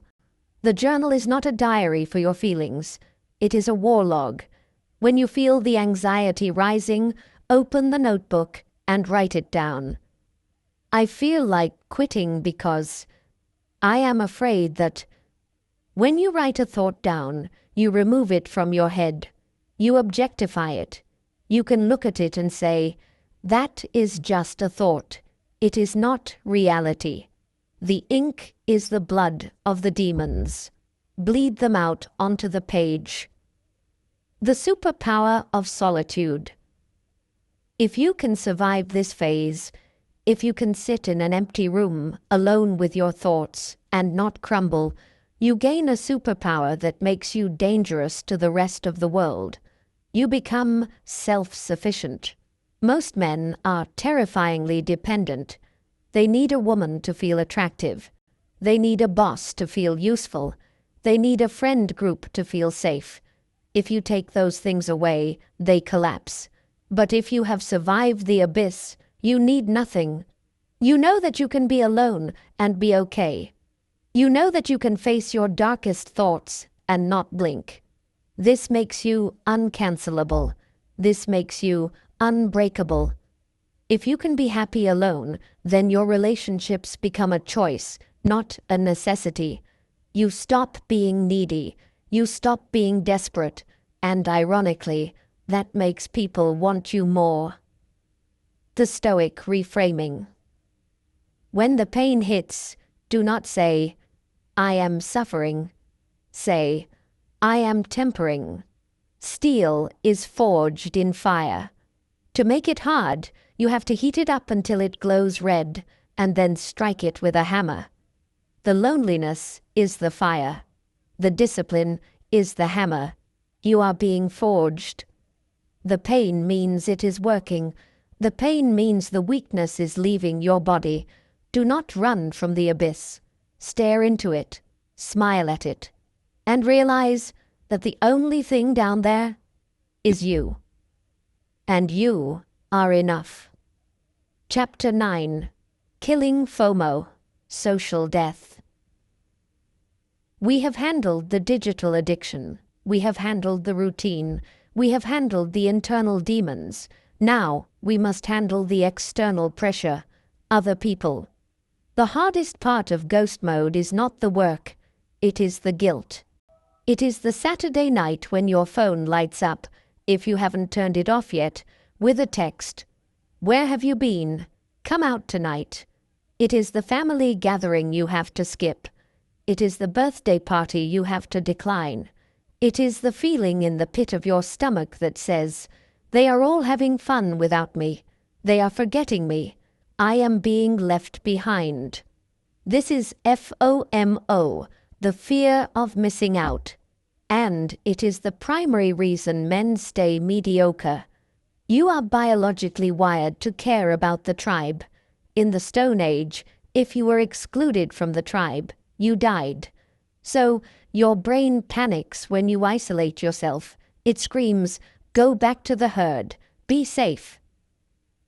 The journal is not a diary for your feelings. It is a war log. When you feel the anxiety rising, open the notebook and write it down. I feel like quitting because I am afraid that. When you write a thought down, you remove it from your head. You objectify it. You can look at it and say, that is just a thought. It is not reality. The ink is the blood of the demons. Bleed them out onto the page. The superpower of solitude. If you can survive this phase, if you can sit in an empty room alone with your thoughts and not crumble, you gain a superpower that makes you dangerous to the rest of the world. You become self-sufficient. Most men are terrifyingly dependent. They need a woman to feel attractive. They need a boss to feel useful. They need a friend group to feel safe. If you take those things away, they collapse. But if you have survived the abyss, you need nothing. You know that you can be alone and be okay. You know that you can face your darkest thoughts and not blink. This makes you uncancelable. This makes you unbreakable. If you can be happy alone, then your relationships become a choice, not a necessity. You stop being needy. You stop being desperate. And ironically, that makes people want you more. The Stoic reframing. When the pain hits, do not say, I am suffering. Say, I am tempering. Steel is forged in fire. To make it hard, you have to heat it up until it glows red, and then strike it with a hammer. The loneliness is the fire. The discipline is the hammer. You are being forged. The pain means it is working. The pain means the weakness is leaving your body. Do not run from the abyss. Stare into it, smile at it, and realize that the only thing down there is you. And you are enough. Chapter 9. Killing FOMO, Social Death. We have handled the digital addiction. We have handled the routine. We have handled the internal demons. Now we must handle the external pressure, other people. The hardest part of ghost mode is not the work, it is the guilt. It is the Saturday night when your phone lights up, if you haven't turned it off yet, with a text. Where have you been? Come out tonight. It is the family gathering you have to skip. It is the birthday party you have to decline. It is the feeling in the pit of your stomach that says, they are all having fun without me. They are forgetting me. I am being left behind. This is FOMO, the fear of missing out. And it is the primary reason men stay mediocre. You are biologically wired to care about the tribe. In the Stone Age, if you were excluded from the tribe, you died. So your brain panics when you isolate yourself. It screams, go back to the herd, be safe.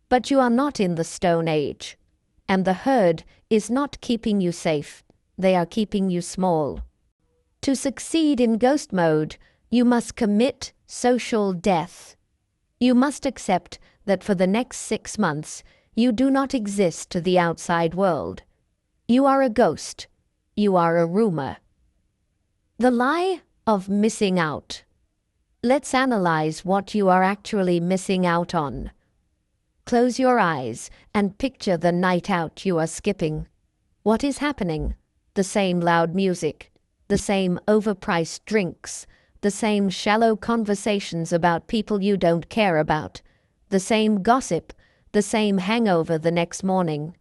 But you are not in the Stone Age, and the herd is not keeping you safe. They are keeping you small. To succeed in ghost mode, you must commit social death. You must accept that for the next 6 months, you do not exist to the outside world. You are a ghost. You are a rumor. The lie of missing out. Let's analyze what you are actually missing out on. Close your eyes and picture the night out you are skipping. What is happening? The same loud music, the same overpriced drinks, the same shallow conversations about people you don't care about, the same gossip, the same hangover the next morning.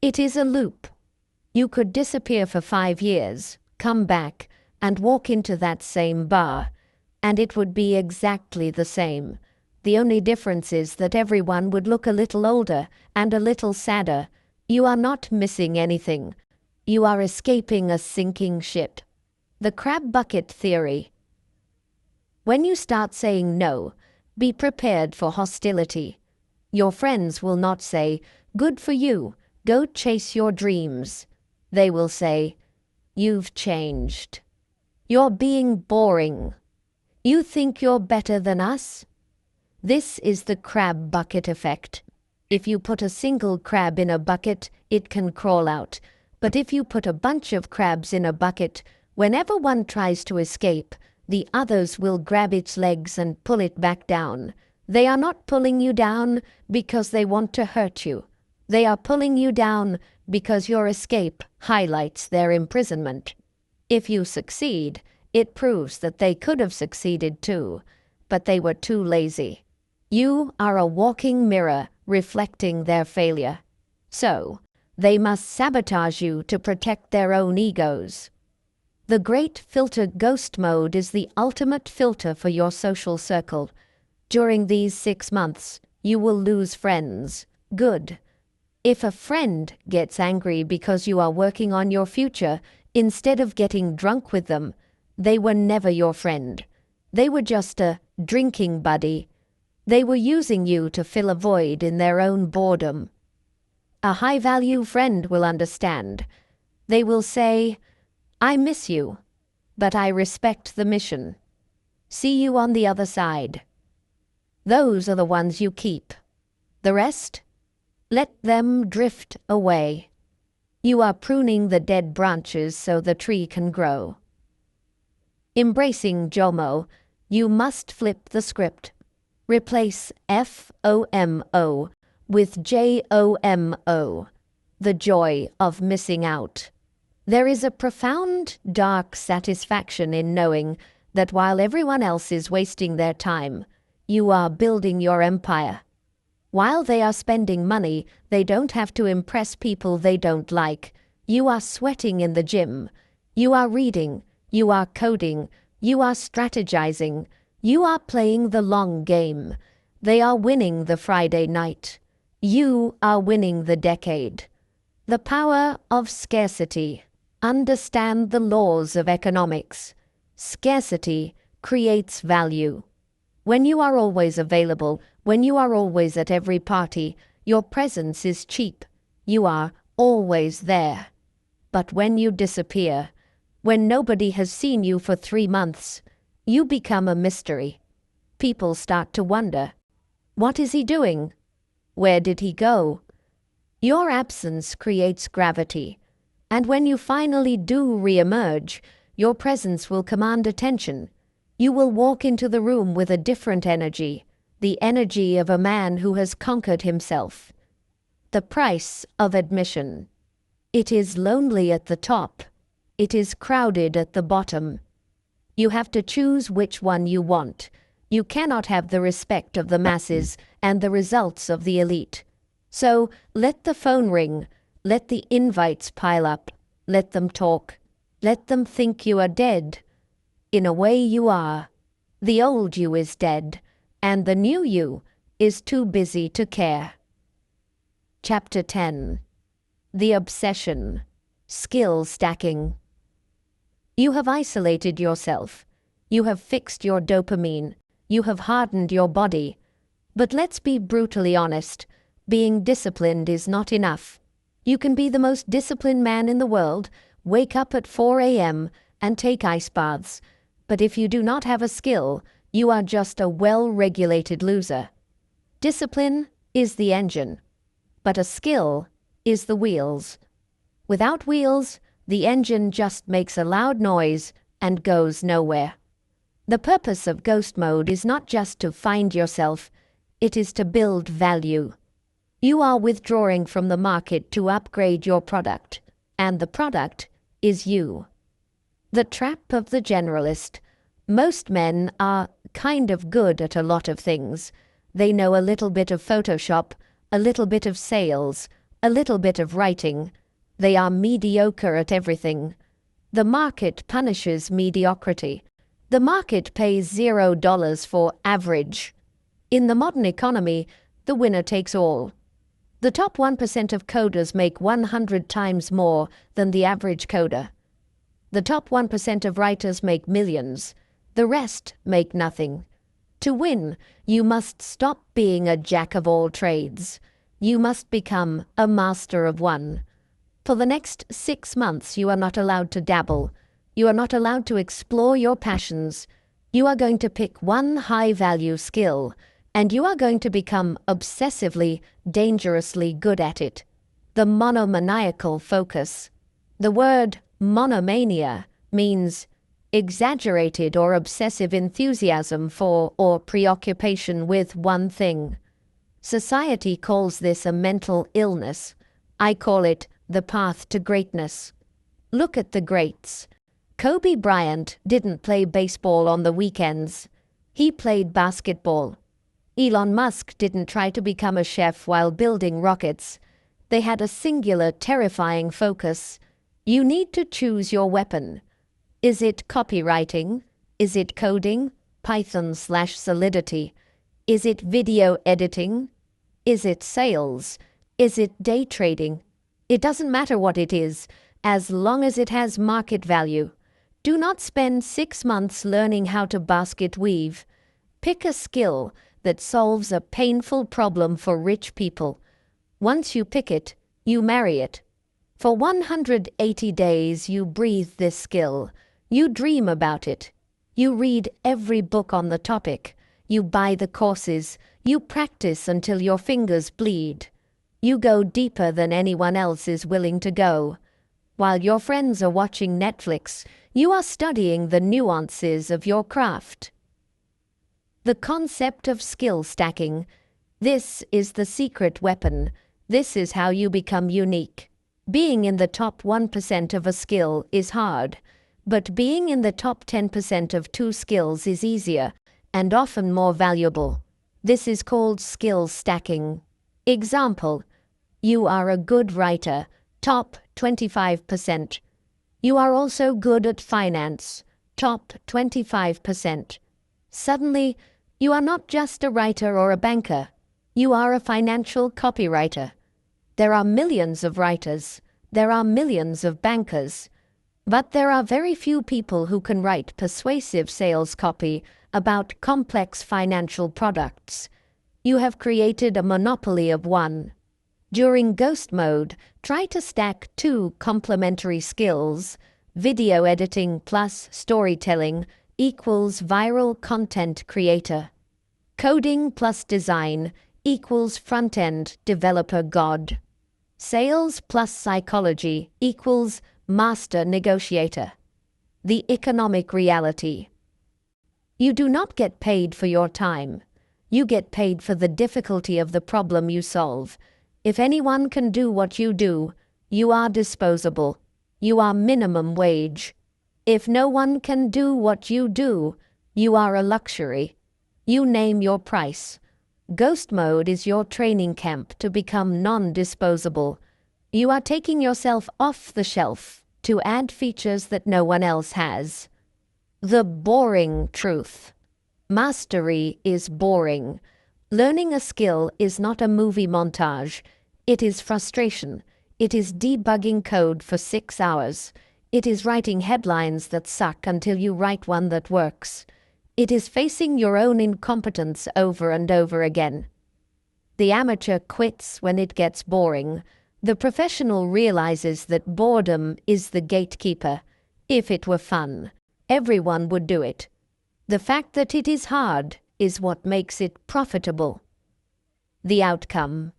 It is a loop. You could disappear for 5 years, come back, and walk into that same bar, and it would be exactly the same. The only difference is that everyone would look a little older and a little sadder. You are not missing anything. You are escaping a sinking ship. The crab bucket theory. When you start saying no, be prepared for hostility. Your friends will not say, good for you, go chase your dreams. They will say, you've changed. You're being boring. You think you're better than us? This is the crab bucket effect. If you put a single crab in a bucket, it can crawl out. But if you put a bunch of crabs in a bucket, whenever one tries to escape, the others will grab its legs and pull it back down. They are not pulling you down because they want to hurt you. They are pulling you down because your escape highlights their imprisonment. If you succeed, it proves that they could have succeeded too, but they were too lazy. You are a walking mirror reflecting their failure. So, they must sabotage you to protect their own egos. The great filter ghost mode is the ultimate filter for your social circle. During these 6 months, you will lose friends. Good. If a friend gets angry because you are working on your future, instead of getting drunk with them, they were never your friend. They were just a drinking buddy. They were using you to fill a void in their own boredom. A high-value friend will understand. They will say, I miss you, but I respect the mission. See you on the other side. Those are the ones you keep. The rest? Let them drift away. You are pruning the dead branches so the tree can grow. Embracing JOMO, you must flip the script. Replace FOMO with JOMO, the joy of missing out. There is a profound, dark satisfaction in knowing that while everyone else is wasting their time, you are building your empire. While they are spending money, they don't have to impress people they don't like. You are sweating in the gym. You are reading. You are coding. You are strategizing. You are playing the long game. They are winning the Friday night. You are winning the decade. The power of scarcity. Understand the laws of economics. Scarcity creates value. When you are always available, when you are always at every party, your presence is cheap. You are always there. But when you disappear, when nobody has seen you for 3 months, you become a mystery. People start to wonder, what is he doing? Where did he go? Your absence creates gravity, and when you finally do re-emerge, your presence will command attention. You will walk into the room with a different energy, the energy of a man who has conquered himself. The price of admission. It is lonely at the top. It is crowded at the bottom. You have to choose which one you want. You cannot have the respect of the masses and the results of the elite. So let the phone ring. Let the invites pile up. Let them talk. Let them think you are dead. In a way you are. The old you is dead, and the new you is too busy to care. Chapter 10. The Obsession. Skill Stacking. You have isolated yourself. You have fixed your dopamine. You have hardened your body. But let's be brutally honest. Being disciplined is not enough. You can be the most disciplined man in the world, wake up at 4 a.m. and take ice baths. But if you do not have a skill, you are just a well-regulated loser. Discipline is the engine, but a skill is the wheels. Without wheels, the engine just makes a loud noise and goes nowhere. The purpose of ghost mode is not just to find yourself, it is to build value. You are withdrawing from the market to upgrade your product, and the product is you. The trap of the generalist. Most men are kind of good at a lot of things. They know a little bit of Photoshop, a little bit of sales, a little bit of writing. They are mediocre at everything. The market punishes mediocrity. The market pays $0 for average. In the modern economy, the winner takes all. The top 1% of coders make 100 times more than the average coder. The top 1% of writers make millions. The rest make nothing. To win, you must stop being a jack of all trades. You must become a master of one. For the next 6 months, you are not allowed to dabble. You are not allowed to explore your passions. You are going to pick one high-value skill, and you are going to become obsessively, dangerously good at it. The monomaniacal focus. The word monomania means exaggerated or obsessive enthusiasm for or preoccupation with one thing. Society calls this a mental illness. I call it the path to greatness. Look at the greats. Kobe Bryant didn't play baseball on the weekends. He played basketball. Elon Musk didn't try to become a chef while building rockets. They had a singular, terrifying focus. You need to choose your weapon. Is it copywriting? Is it coding? Python/Solidity? Is it video editing? Is it sales? Is it day trading? It doesn't matter what it is, as long as it has market value. Do not spend 6 months learning how to basket weave. Pick a skill that solves a painful problem for rich people. Once you pick it, you marry it. For 180 days you breathe this skill. You dream about it. You read every book on the topic. You buy the courses. You practice until your fingers bleed. You go deeper than anyone else is willing to go. While your friends are watching Netflix, you are studying the nuances of your craft. The concept of skill stacking. This is the secret weapon. This is how you become unique. Being in the top 1% of a skill is hard, but being in the top 10% of 2 skills is easier and often more valuable. This is called skill stacking. Example: you are a good writer, top 25%. You are also good at finance, top 25%. Suddenly, You are not just a writer or a banker. You are a financial copywriter. There are millions of writers. There are millions of bankers. But there are very few people who can write persuasive sales copy about complex financial products. You have created a monopoly of one. During ghost mode, try to stack two complementary skills. Video editing plus storytelling equals viral content creator. Coding plus design equals front-end developer god. Sales plus psychology equals master negotiator. The economic reality. You do not get paid for your time. You get paid for the difficulty of the problem you solve. If anyone can do what you do, you are disposable. You are minimum wage. If no one can do what you do, you are a luxury. You name your price. Ghost mode is your training camp to become non-disposable. You are taking yourself off the shelf to add features that no one else has. The boring truth. Mastery is boring. Learning a skill is not a movie montage. It is frustration. It is debugging code for 6 hours. It is writing headlines that suck until you write one that works. It is facing your own incompetence over and over again. The amateur quits when it gets boring. The professional realizes that boredom is the gatekeeper. If it were fun, everyone would do it. The fact that it is hard is what makes it profitable. The outcome.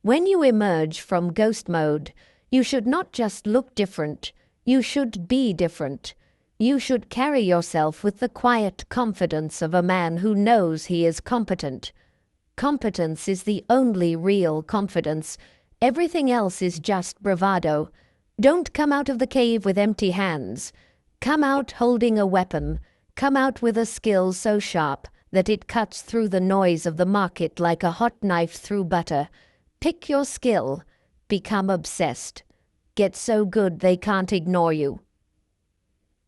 When you emerge from ghost mode, you should not just look different, you should be different. You should carry yourself with the quiet confidence of a man who knows he is competent. Competence is the only real confidence. Everything else is just bravado. Don't come out of the cave with empty hands. Come out holding a weapon. Come out with a skill so sharp that it cuts through the noise of the market like a hot knife through butter. Pick your skill. Become obsessed. Get so good they can't ignore you.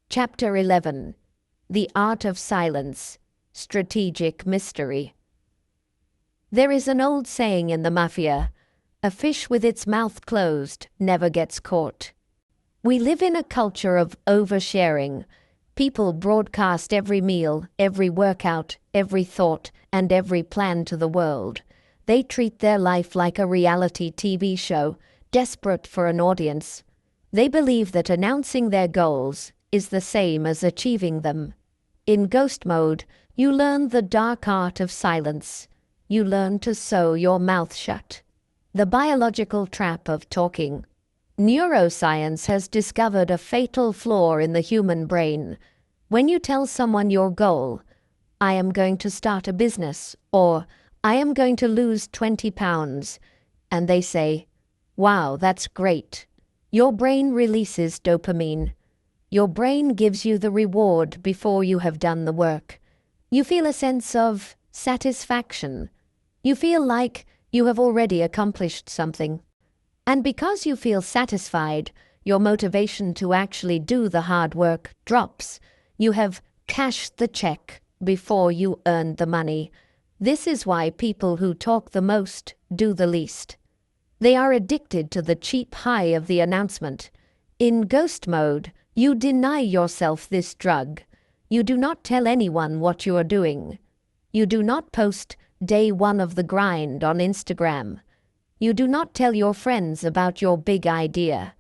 Chapter 11. The Art of Silence. Strategic Mystery. There is an old saying in the mafia, a fish with its mouth closed never gets caught. We live in a culture of oversharing. People broadcast every meal, every workout, every thought, and every plan to the world. They treat their life like a reality TV show, desperate for an audience. They believe that announcing their goals is the same as achieving them. In ghost mode, you learn the dark art of silence. You learn to sew your mouth shut. The biological trap of talking. Neuroscience has discovered a fatal flaw in the human brain. When you tell someone your goal, I am going to start a business, or I am going to lose 20 pounds, and they say, wow, that's great. Your brain releases dopamine. Your brain gives you the reward before you have done the work. You feel a sense of satisfaction. You feel like you have already accomplished something. And because you feel satisfied, your motivation to actually do the hard work drops. You have cashed the check before you earned the money. This is why people who talk the most do the least. They are addicted to the cheap high of the announcement. In ghost mode, you deny yourself this drug. You do not tell anyone what you are doing. You do not post day 1 of the grind on Instagram. You do not tell your friends about your big idea.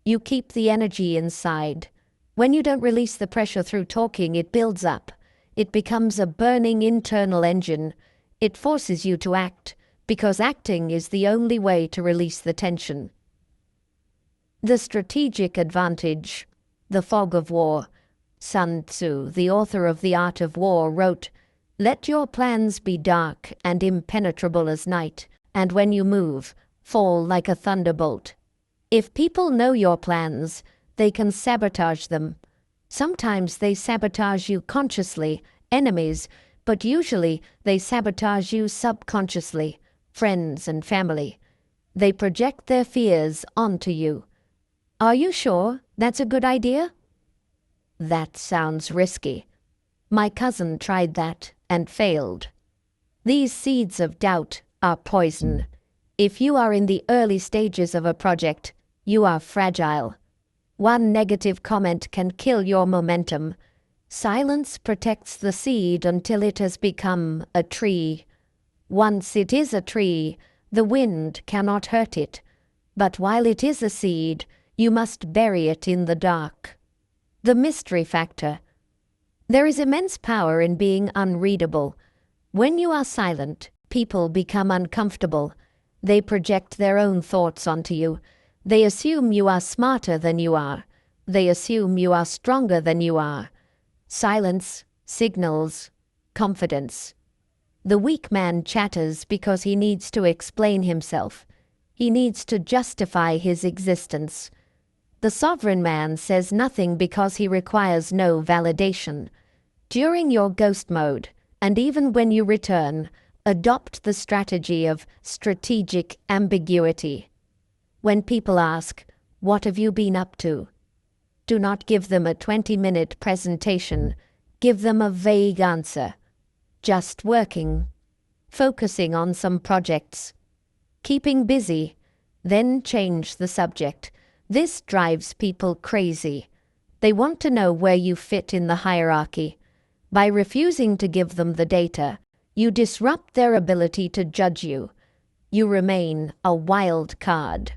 You keep the energy inside. When you don't release the pressure through talking, it builds up. It becomes a burning internal engine. It forces you to act, because acting is the only way to release the tension. The strategic advantage. The fog of war. Sun Tzu, the author of The Art of War, wrote, "Let your plans be dark and impenetrable as night, and when you move, fall like a thunderbolt." If people know your plans, they can sabotage them. Sometimes they sabotage you consciously, enemies, but usually they sabotage you subconsciously, friends and family. They project their fears onto you. Are you sure that's a good idea? That sounds risky. My cousin tried that, and failed. These seeds of doubt are poison. If you are in the early stages of a project, you are fragile. One negative comment can kill your momentum. Silence protects the seed until it has become a tree. Once it is a tree, the wind cannot hurt it. But while it is a seed, you must bury it in the dark. The mystery factor. There is immense power in being unreadable. When you are silent, people become uncomfortable. They project their own thoughts onto you. They assume you are smarter than you are. They assume you are stronger than you are. Silence signals confidence. The weak man chatters because he needs to explain himself. He needs to justify his existence. The sovereign man says nothing because he requires no validation. During your ghost mode, and even when you return, adopt the strategy of strategic ambiguity. When people ask, "What have you been up to?" do not give them a 20-minute presentation. Give them a vague answer. Just working. Focusing on some projects. Keeping busy. Then change the subject. This drives people crazy. They want to know where you fit in the hierarchy. By refusing to give them the data, you disrupt their ability to judge you. You remain a wild card.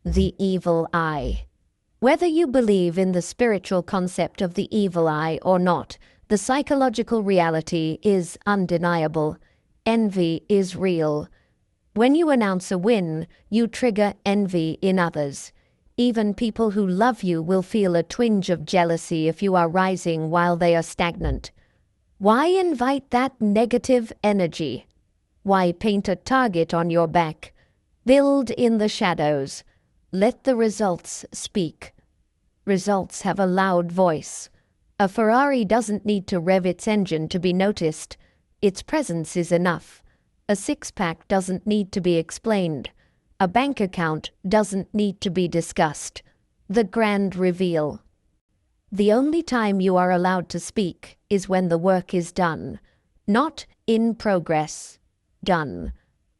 The evil eye. Whether you believe in the spiritual concept of the evil eye or not, the psychological reality is undeniable. Envy is real. When you announce a win, you trigger envy in others. Even people who love you will feel a twinge of jealousy if you are rising while they are stagnant. Why invite that negative energy? Why paint a target on your back? Build in the shadows. Let the results speak. Results have a loud voice. A Ferrari doesn't need to rev its engine to be noticed. Its presence is enough. A six-pack doesn't need to be explained. A bank account doesn't need to be discussed. The grand reveal. The only time you are allowed to speak is when the work is done. Not in progress. Done.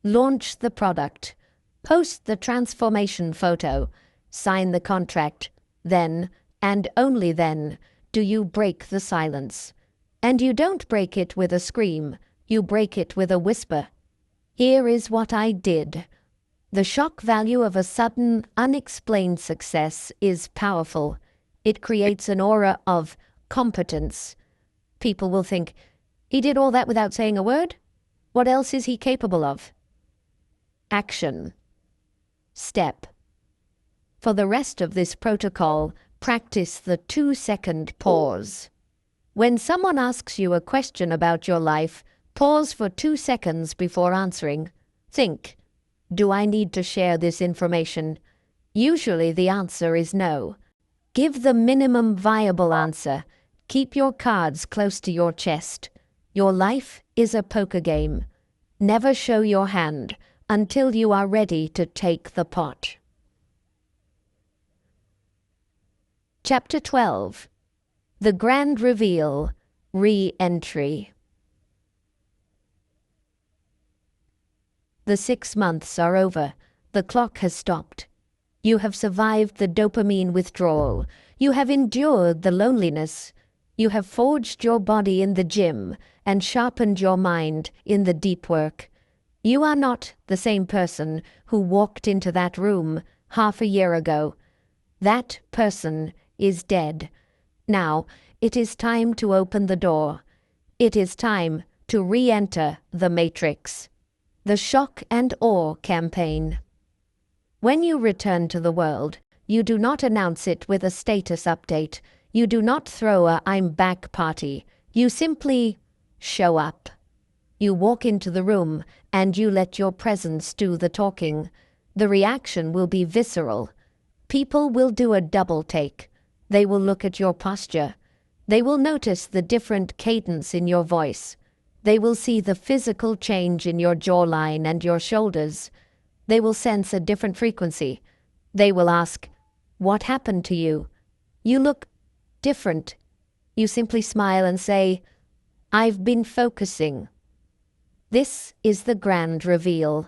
Launch the product. Post the transformation photo. Sign the contract. Then, and only then, do you break the silence. And you don't break it with a scream. You break it with a whisper. Here is what I did. The shock value of a sudden, unexplained success is powerful. It creates an aura of competence. People will think, he did all that without saying a word? What else is he capable of? Action. Step. For the rest of this protocol, practice the 2-second pause. When someone asks you a question about your life, pause for 2 seconds before answering. Think, do I need to share this information? Usually the answer is no. Give the minimum viable answer. Keep your cards close to your chest. Your life is a poker game. Never show your hand until you are ready to take the pot. Chapter 12. The Grand Reveal. Re-entry. The 6 months are over. The clock has stopped. You have survived the dopamine withdrawal. You have endured the loneliness. You have forged your body in the gym and sharpened your mind in the deep work. You are not the same person who walked into that room half a year ago. That person is dead. Now, it is time to open the door. It is time to re-enter the matrix. The Shock and Awe campaign. When you return to the world, you do not announce it with a status update. You do not throw a "I'm back" party. You simply show up. You walk into the room and you let your presence do the talking. The reaction will be visceral. People will do a double take. They will look at your posture. They will notice the different cadence in your voice. They will see the physical change in your jawline and your shoulders. They will sense a different frequency. They will ask, "What happened to you? You look different." You simply smile and say, I've been focusing. This is the grand reveal.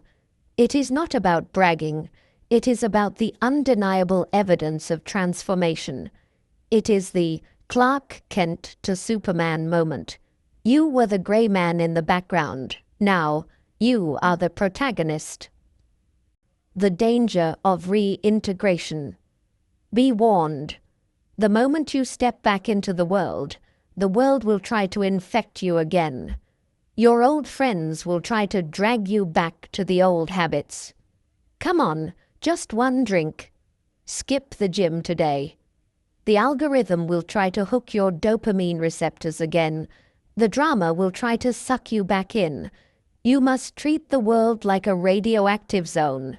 It is not about bragging. It is about the undeniable evidence of transformation. It is the Clark Kent to Superman moment. You were the gray man in the background. Now, you are the protagonist. The danger of reintegration. Be warned. The moment you step back into the world will try to infect you again. Your old friends will try to drag you back to the old habits. Come on, just one drink. Skip the gym today. The algorithm will try to hook your dopamine receptors again. The drama will try to suck you back in. You must treat the world like a radioactive zone.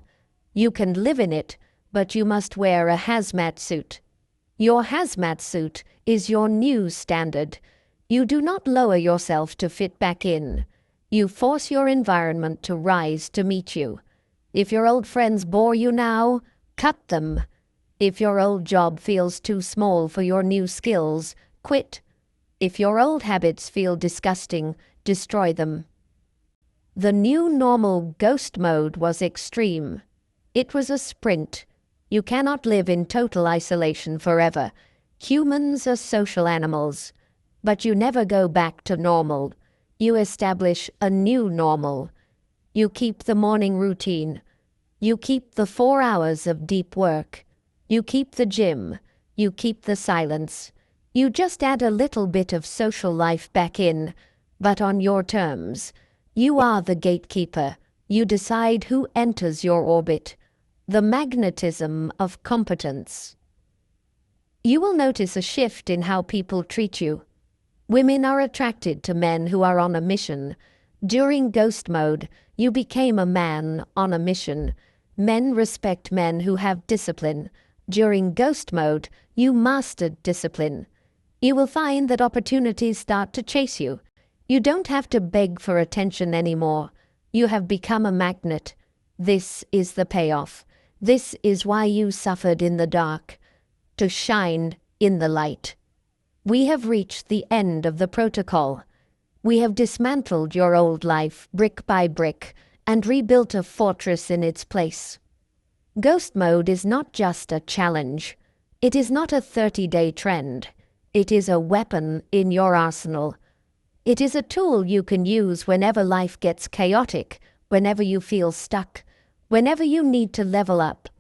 You can live in it, but you must wear a hazmat suit. Your hazmat suit is your new standard. You do not lower yourself to fit back in. You force your environment to rise to meet you. If your old friends bore you now, cut them. If your old job feels too small for your new skills, quit. If your old habits feel disgusting, destroy them. The new normal ghost mode was extreme. It was a sprint. You cannot live in total isolation forever. Humans are social animals. But you never go back to normal. You establish a new normal. You keep the morning routine. You keep the 4 hours of deep work. You keep the gym. You keep the silence. You just add a little bit of social life back in, but on your terms. You are the gatekeeper. You decide who enters your orbit. The magnetism of competence. You will notice a shift in how people treat you. Women are attracted to men who are on a mission. During ghost mode, you became a man on a mission. Men respect men who have discipline. During ghost mode, you mastered discipline. You will find that opportunities start to chase you. You don't have to beg for attention anymore. You have become a magnet. This is the payoff. This is why you suffered in the dark, to shine in the light. We have reached the end of the protocol. We have dismantled your old life brick by brick and rebuilt a fortress in its place. Ghost mode is not just a challenge. It is not a 30-day trend. It is a weapon in your arsenal. It is a tool you can use whenever life gets chaotic, whenever you feel stuck, whenever you need to level up.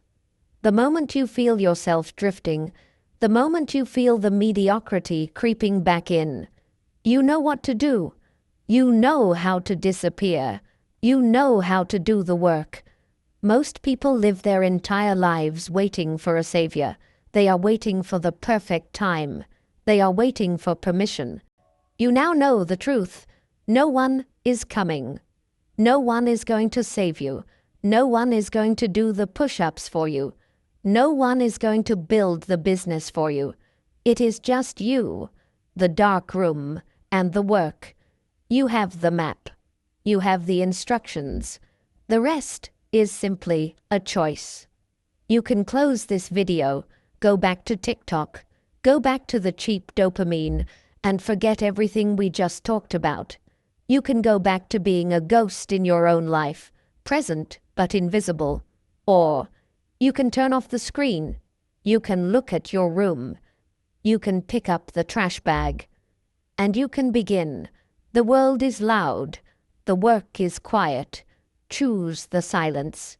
The moment you feel yourself drifting, the moment you feel the mediocrity creeping back in, you know what to do. You know how to disappear. You know how to do the work. Most people live their entire lives waiting for a savior. They are waiting for the perfect time. They are waiting for permission. You now know the truth. No one is coming. No one is going to save you. No one is going to do the push-ups for you. No one is going to build the business for you. It is just you, the dark room, and the work. You have the map. You have the instructions. The rest is simply a choice. You can close this video, go back to TikTok, go back to the cheap dopamine, and forget everything we just talked about. You can go back to being a ghost in your own life, present but invisible. Or you can turn off the screen. You can look at your room. You can pick up the trash bag. And you can begin. The world is loud. The work is quiet. Choose the silence.